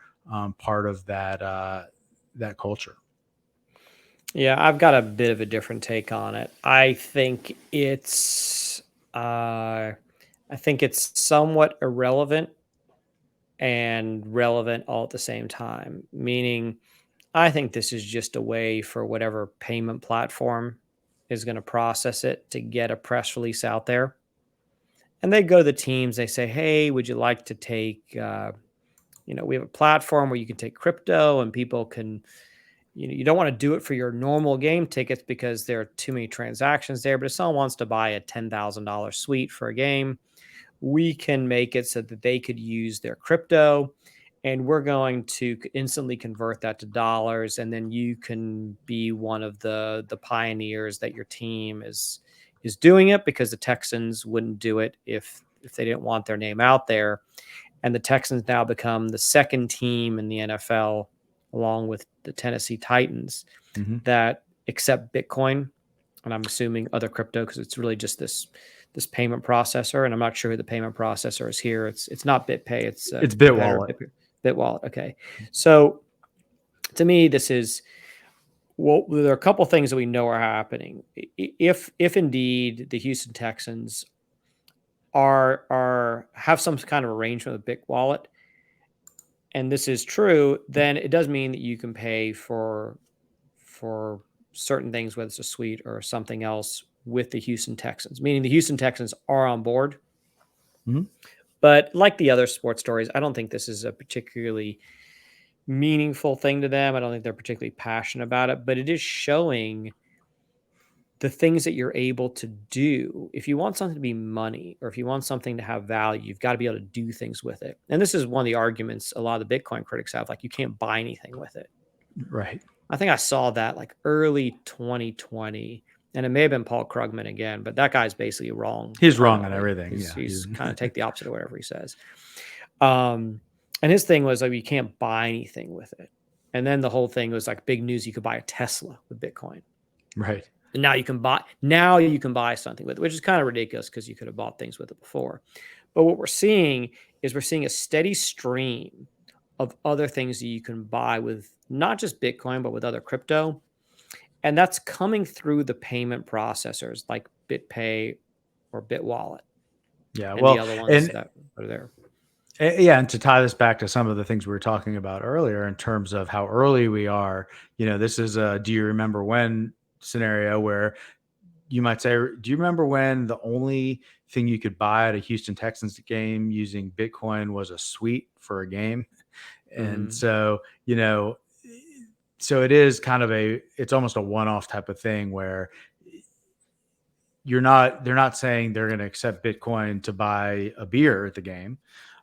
part of that culture. Yeah, I've got a bit of a different take on it. I think it's somewhat irrelevant and relevant all at the same time. Meaning, I think this is just a way for whatever payment platform is going to process it to get a press release out there. And they go to the teams. They say, "Hey, would you like to take? We have a platform where you can take crypto, and people can you don't want to do it for your normal game tickets because there are too many transactions there. But if someone wants to buy a $10,000 suite for a game, we can make it so that they could use their crypto, and we're going to instantly convert that to dollars, and then you can be one of the pioneers that your team is doing it because the Texans wouldn't do it if they didn't want their name out there, and the Texans now become the second team in the NFL, along with the Tennessee Titans, Hmm. that accept Bitcoin, and I'm assuming other crypto because it's really just this payment processor, and I'm not sure who the payment processor is here. It's not BitPay, it's It's better Bitwallet. BitWallet. Okay, so to me, this is well, there are a couple things that we know are happening. If indeed the Houston Texans are have some kind of arrangement with BitWallet, and this is true, then it does mean that you can pay for certain things, whether it's a suite or something else, with the Houston Texans, meaning the Houston Texans are on board. Mhm. But like the other sports stories, I don't think this is a particularly meaningful thing to them. I don't think they're particularly passionate about it, but it is showing the things that you're able to do. If you want something to be money or if you want something to have value, you've got to be able to do things with it. And this is one of the arguments a lot of the Bitcoin critics have, like you can't buy anything with it. Right. I think I saw that like early 2020, and it may have been Paul Krugman again, but that guy's basically wrong He's wrong on permanently. everything. Yeah. He's kind of take the opposite of whatever he says. And his thing was like you can't buy anything with it. And then the whole thing was like big news. You could buy a Tesla with Bitcoin. Right. And now you can buy something with it, which is kind of ridiculous because you could have bought things with it before. But what we're seeing is a steady stream of other things that you can buy with not just Bitcoin, but with other crypto. And that's coming through the payment processors like BitPay or BitWallet Yeah. and the Well, other ones and that are there. yeah, and to tie this back to some of the things we were talking about earlier in terms of how early we are, this is a do you remember when scenario where you might say, do you remember when the only thing you could buy at a Houston Texans game using Bitcoin was a suite for a game? And Mm-hmm. so, so it is kind of it's almost a one-off type of thing where they're not saying they're going to accept Bitcoin to buy a beer at the game.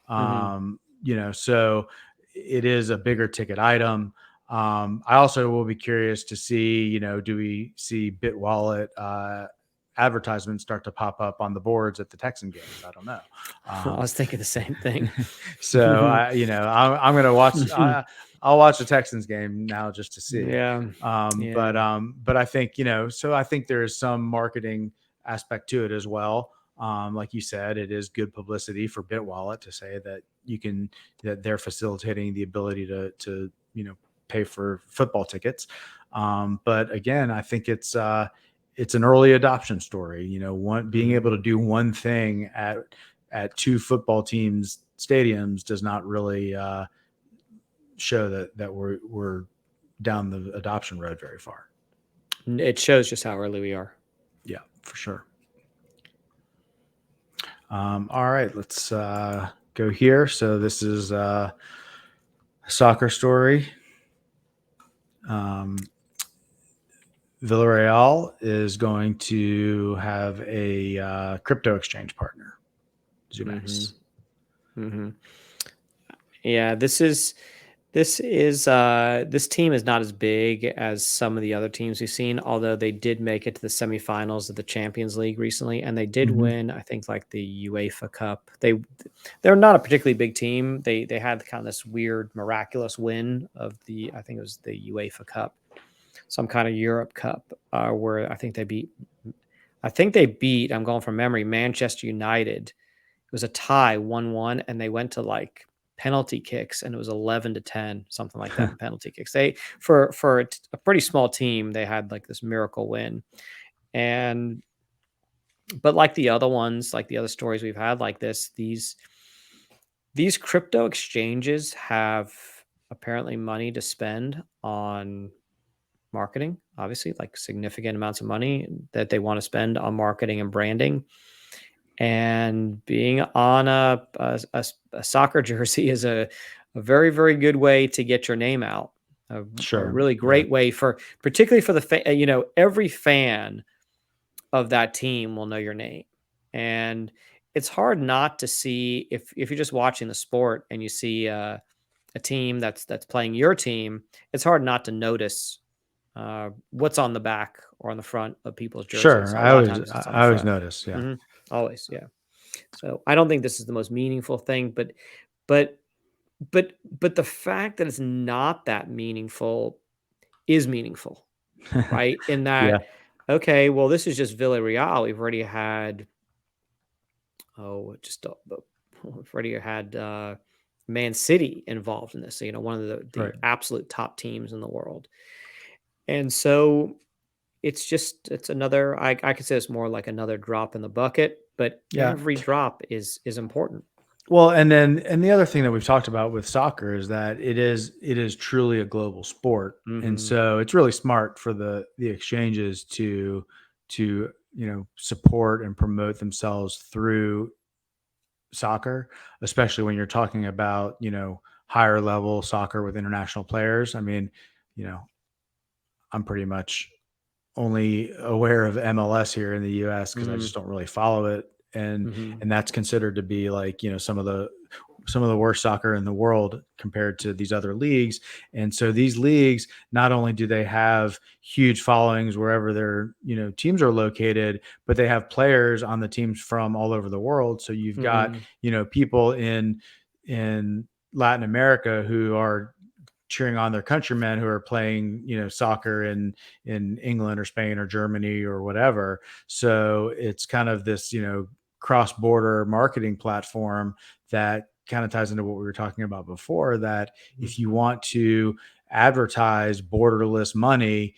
Mm-hmm. So it is a bigger ticket item. I also will be curious to see, do we see BitWallet advertisements start to pop up on the boards at the Texan games? I don't know. I was thinking the same thing. So I'm going to watch. I'll watch the Texans game now just to see. Yeah. But I think so I think there is some marketing aspect to it as well. Like you said, it is good publicity for BitWallet to say that that they're facilitating the ability to pay for football tickets. But again, I think it's an early adoption story. Being able to do one thing at two football teams stadiums does not really show that we're down the adoption road very far. It shows just how early we are. Yeah, for sure. All right, let's go here. So this is a soccer story. Villarreal is going to have a crypto exchange partner, Zoomex. Mm-hmm. Yeah, this team is not as big as some of the other teams we've seen, although they did make it to the semifinals of the Champions League recently, and they did win, I think, like the UEFA Cup. They're not a particularly big team. They had kind of this weird miraculous win of I think it was the UEFA Cup, some kind of Europe Cup, where I think they beat. I'm going from memory, Manchester United. It was a tie, 1-1, and they went to like penalty kicks, and it was 11-10, something like that in penalty kicks. They for a pretty small team, they had like this miracle win. But like the other ones, like the other stories we've had like this, these crypto exchanges have apparently money to spend on marketing, obviously, like significant amounts of money that they want to spend on marketing and branding. And being on a soccer jersey is a very, very good way to get your name out. A Sure. really great way particularly for the every fan of that team will know your name. And it's hard not to see if you're just watching the sport and you see a team that's playing your team, it's hard not to notice what's on the back or on the front of people's jerseys. Sure. A lot of times it's on the I always front. notice. Yeah. Always, yeah. So I don't think this is the most meaningful thing, but but the fact that it's not that meaningful is meaningful, right? In Yeah. that, okay, well, this is just Villarreal. We've already had we've already had Man City involved in this. So, one of the Right. absolute top teams in the world, and so it's another. I could say it's more like another drop in the bucket, but Yeah. every drop is important. Well, and the other thing that we've talked about with soccer is that it is truly a global sport, and Hmm. so it's really smart for the exchanges to support and promote themselves through soccer, especially when you're talking about higher level soccer with international players. I mean, you know, I'm pretty much only aware of MLS here in the US because I Hmm. just don't really follow it, and Hmm. that's considered to be like some of the worst soccer in the world compared to these other leagues. And so these leagues, not only do they have huge followings wherever their teams are located, but they have players on the teams from all over the world. So you've got Hmm. people in Latin America who are cheering on their countrymen who are playing soccer in England or Spain or Germany or whatever. So it's kind of this cross border marketing platform that kind of ties into what we were talking about before, that if you want to advertise borderless money,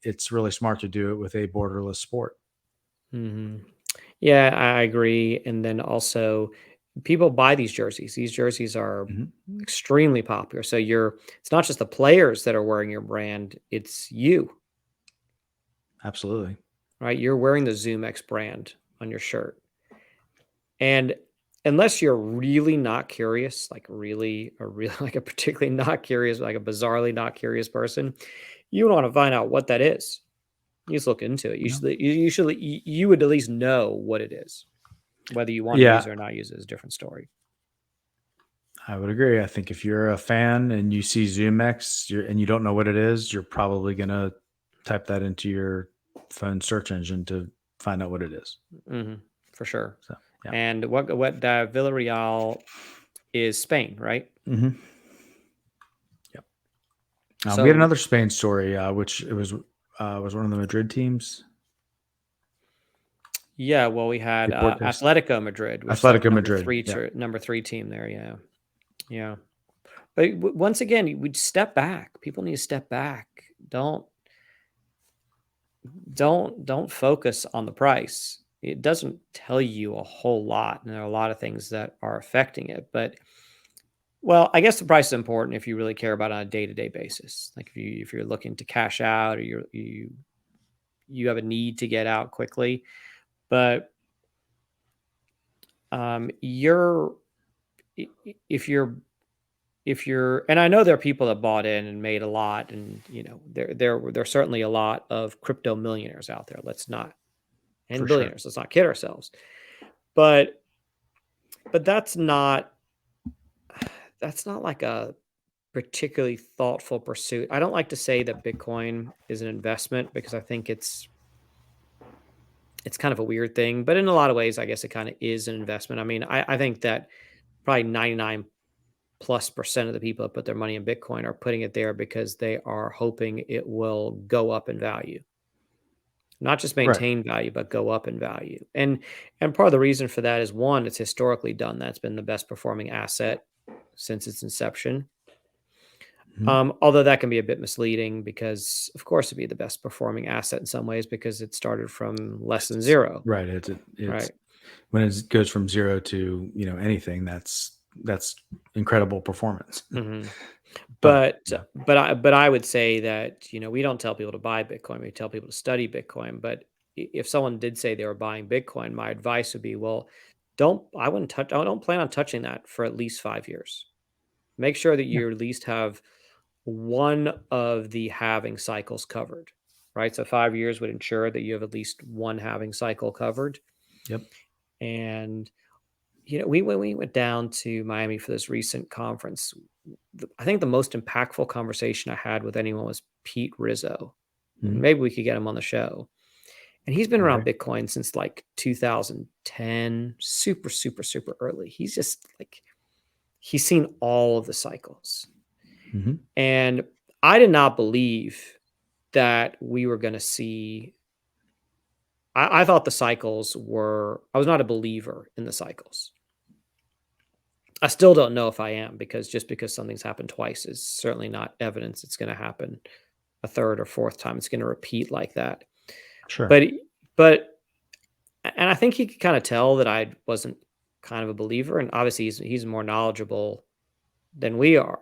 it's really smart to do it with a borderless sport. Hmm. Yeah, I agree. And then also, people buy these jerseys. These jerseys are Mhm. extremely popular. So it's not just the players that are wearing your brand, it's you, Absolutely. right? You're wearing the Zoomex brand on your shirt. And unless you're really not curious, like really, or really like a particularly not curious, like a bizarrely not curious person, you want to find out what that is. You just look into it. Yeah. You would at least know what it is. Whether you want to use Yeah, it or not use it is a different story. I would agree. I think if you're a fan and you see Zoomex and you don't know what it is, you're probably going to type that into your phone search engine to find out what it is. Hmm. For sure. So, yeah. And what Villarreal is Spain, right? Hmm. Yep. We had So another Spain story, which it was one of the Madrid teams, yeah, well, we had Deportes, Atletico Madrid, which is like Atletico Madrid. Yeah. number three team there. Yeah, yeah. But once again, we step back. People need to step back. Don't don't focus on the price. It doesn't tell you a whole lot, and there are a lot of things that are affecting it. But well, I guess the price is important if you really care about it on a day-to-day basis. Like if you're looking to cash out or you have a need to get out quickly. But you're if you're and I know there are people that bought in and made a lot, and there's certainly a lot of crypto millionaires out there. Let's not For and sure. billionaires. Let's not kid ourselves. But that's not like a particularly thoughtful pursuit. I don't like to say that Bitcoin is an investment because I think it's kind of a weird thing, but in a lot of ways, I guess it kind of is an investment. I mean, I think that probably 99+% of the people that put their money in Bitcoin are putting it there because they are hoping it will go up in value, not just Right. maintain value, but go up in value. And part of the reason for that is one, it's historically done. That's been the best performing asset since its inception. Mhm. Although that can be a bit misleading because, of course, it'd be the best performing asset in some ways because it started from less than zero, Right. It's right? when it goes from zero to anything, that's incredible performance. Hmm. But But yeah. but I would say that we don't tell people to buy Bitcoin. We tell people to study Bitcoin. But if someone did say they were buying Bitcoin, my advice would be, well, don't I wouldn't touch. I don't plan on touching that for at least 5 years. Make sure that Yeah. you at least have one of the halving cycles covered, right? So 5 years would ensure that you have at least one halving cycle covered. Yep. And we went down to Miami for this recent conference. I think the most impactful conversation I had with anyone was Pete Rizzo. Mhm. Maybe we could get him on the show. And he's been around Okay. Bitcoin since like 2010, super, super, super early. He's just like, he's seen all of the cycles. Mhm. And I did not believe that we were going to see. I thought the cycles were, I was not a believer in the cycles. I still don't know if I am because just because something's happened twice is certainly not evidence it's going to happen a third or fourth time. It's going to repeat like that. Sure. But but and I think he could kind of tell that I wasn't. kind of a believer, and obviously he's more knowledgeable than we are.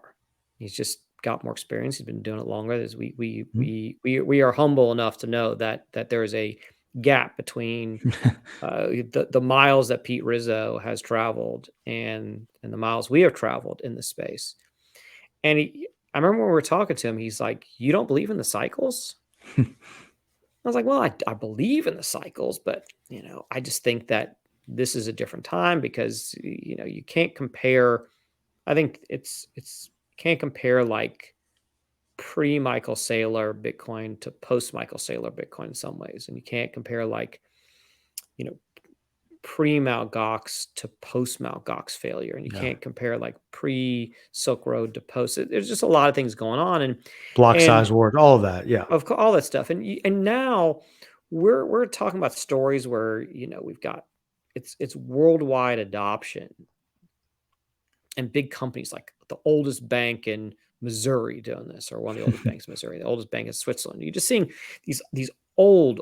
He's just got more experience. He's been doing it longer. As Mhm. we are humble enough to know that there is a gap between the miles that Pete Rizzo has traveled and the miles we have traveled in the space. And I remember when we were talking to him, he's like, "You don't believe in the cycles?" I was like, "Well, I believe in the cycles, but I just think that this is a different time because you can't compare. I think it's can't compare like pre Michael Saylor Bitcoin to post Michael Saylor Bitcoin in some ways, and you can't compare like you know pre Mt. Gox to post Mt. Gox failure, and you Yeah. can't compare like pre Silk Road to post. There's just a lot of things going on, Block and size wars, all of that. Yeah. of course all that stuff, and now we're talking about stories where we've got it's worldwide adoption and big companies like the oldest bank in Missouri doing this, or one of the oldest banks in Missouri, the oldest bank in Switzerland. You're just seeing these old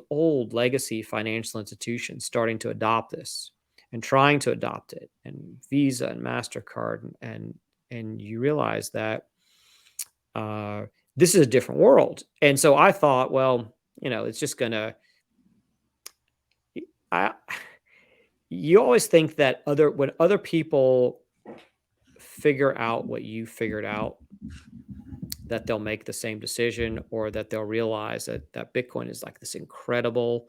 legacy financial institutions starting to adopt this and trying to adopt it, and Visa and Mastercard, and you realize that this is a different world. And so I thought, well, it's just gonna. I you always think that when other people figure out what you figured out, that they'll make the same decision, or that they'll realize that Bitcoin is like this incredible.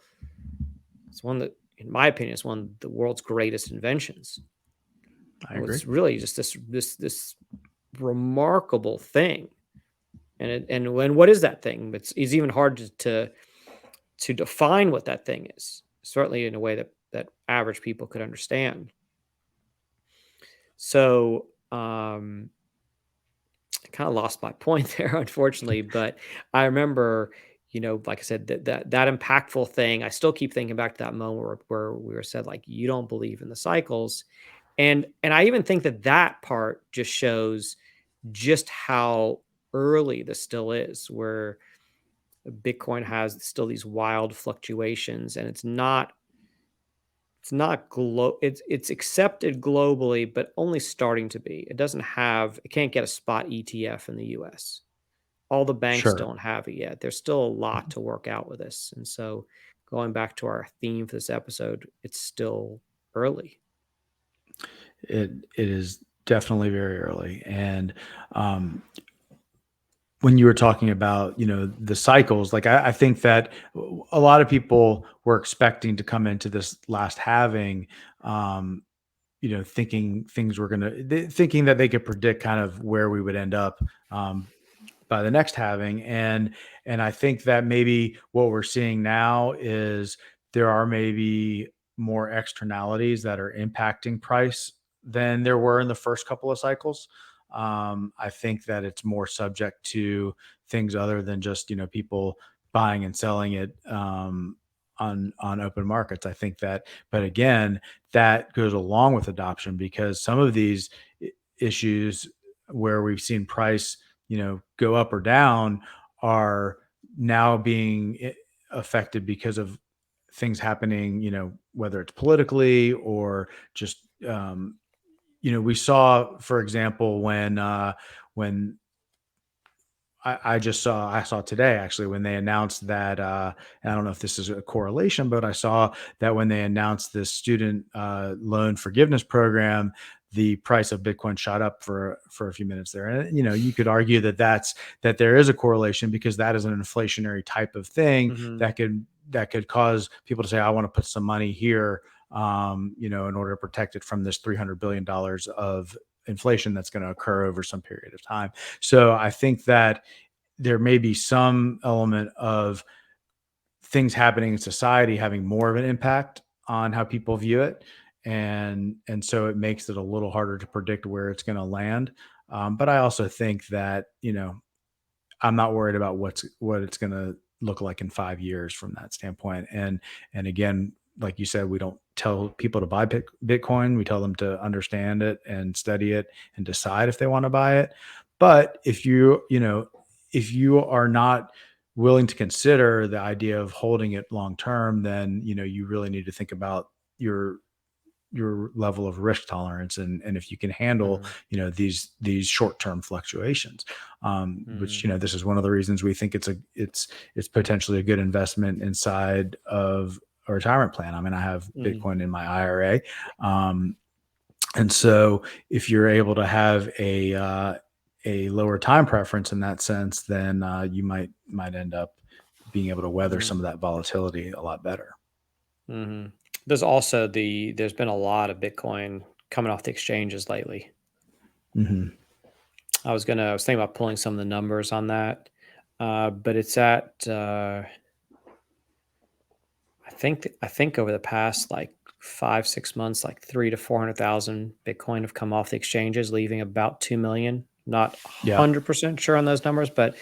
It's one that, in my opinion, is one of the world's greatest inventions. I And agree. it's really just this remarkable thing. And when what is that thing? It's even hard to define what that thing is. Certainly in a way that average people could understand. So I kind of lost my point there, unfortunately. But I remember, like I said, that impactful thing. I still keep thinking back to that moment where we were said, like, you don't believe in the cycles, and I even think that part just shows just how early this still is, where Bitcoin has still these wild fluctuations, and it's accepted globally, but only starting to be. It can't get a spot ETF in the US. All the banks Sure. don't have it yet. There's still a lot to work out with this. And so going back to our theme for this episode, it's still early. It is definitely very early. And um, when you were talking about, the cycles, like I think that a lot of people were expecting to come into this last halving, um, thinking things were thinking that they could predict kind of where we would end up, by the next halving. And I think that maybe what we're seeing now is there are maybe more externalities that are impacting price than there were in the first couple of cycles. I think that it's more subject to things other than just people buying and selling it, on open markets. I think that, but again, that goes along with adoption, because some of these issues where we've seen price go up or down are now being affected because of things happening, whether it's politically or just, we saw, for example, when I saw today actually when they announced that, and I don't know if this is a correlation, but I saw that when they announced this student loan forgiveness program, the price of Bitcoin shot up for a few minutes there. And you could argue that there is a correlation, because that is an inflationary type of thing Hmm. that could cause people to say, I want to put some money here, in order to protect it from this $300 billion of inflation that's going to occur over some period of time. So I think that there may be some element of things happening in society having more of an impact on how people view it, and so it makes it a little harder to predict where it's going to land. But I also think that I'm not worried about what it's going to look like in 5 years from that standpoint. And again, like you said, we don't tell people to buy Bitcoin. We tell them to understand it and study it and decide if they want to buy it. But if you are not willing to consider the idea of holding it long term, then you really need to think about your your level of risk tolerance, and if you can handle, these short-term fluctuations, which, this is one of the reasons we think it's potentially a good investment inside of a retirement plan. I mean, I have Bitcoin in my IRA. And so if you're able to have a lower time preference in that sense, then you might end up being able to weather some of that volatility a lot better. There's also there's been a lot of Bitcoin coming off the exchanges lately. I was thinking about pulling some of the numbers on that, but it's at I think over the past like 5-6 months, like 300,000 to 400,000 Bitcoin have come off the exchanges, leaving about 2 million. Not Yeah. 100% sure on those numbers, but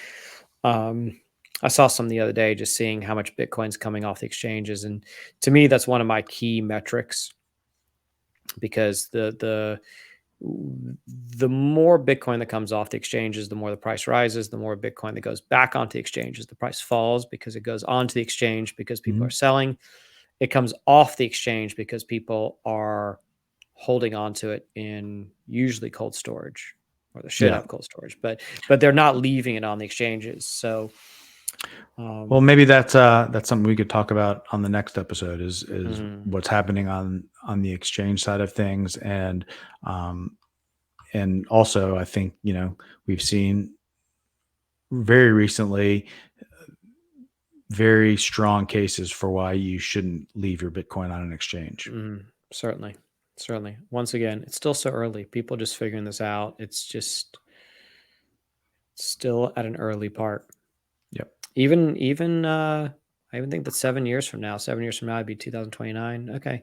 I saw some the other day, just seeing how much Bitcoin's coming off the exchanges, and to me, that's one of my key metrics, because the more Bitcoin that comes off the exchanges, the more the price rises. The more Bitcoin that goes back onto the exchanges, the price falls, because it goes onto the exchange because people are selling. It comes off the exchange because people are holding on to it in usually cold storage, or they should have cold storage, but they're not leaving it on the exchanges. So, well, maybe that's something we could talk about on the next episode, is what's happening on the exchange side of things. And also, I think, we've seen very recently very strong cases for why you shouldn't leave your Bitcoin on an exchange. Certainly. Once again, it's still so early. People just figuring this out. It's just still at an early part. Yep. Even I even think that 7 years from now, it'd be 2029. Okay.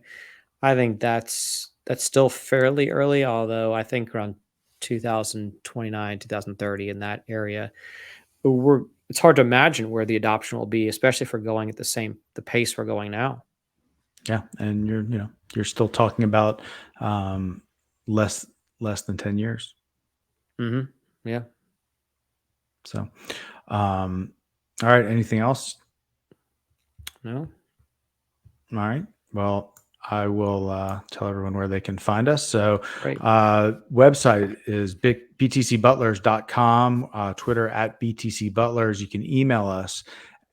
I think that's still fairly early, although I think around 2029, 2030, in that area, it's hard to imagine where the adoption will be, especially if we're going at the pace we're going now. Yeah, and you're still talking about less than 10 years. Yeah. So, all right. Anything else? No. All right. Well, I will tell everyone where they can find us. So, Great. website is btcbutlers.com, Twitter at btcbutlers. You can email us,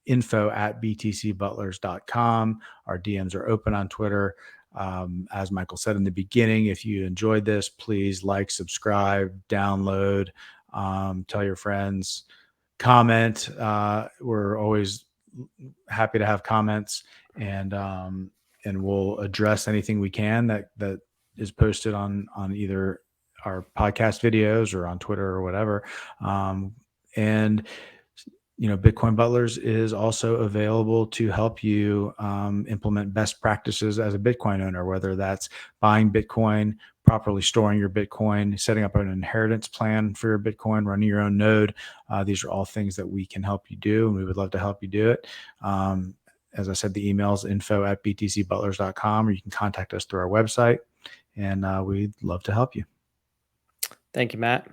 info@btcbutlers.com. Our DMs are open on Twitter. As Michael said in the beginning, if you enjoyed this, please like, subscribe, download, tell your friends, comment. We're always happy to have comments, and we'll address anything we can that is posted on either our podcast videos or on Twitter or whatever. And Bitcoin Butlers is also available to help you implement best practices as a Bitcoin owner, whether that's buying Bitcoin, properly storing your Bitcoin, setting up an inheritance plan for your Bitcoin, running your own node. These are all things that we can help you do, and we would love to help you do it. As I said, the email is info@btcbutlers.com, or you can contact us through our website, and we'd love to help you. Thank you, Matt.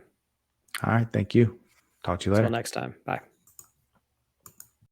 All right. Thank you. Talk to you later. Until next time. Bye.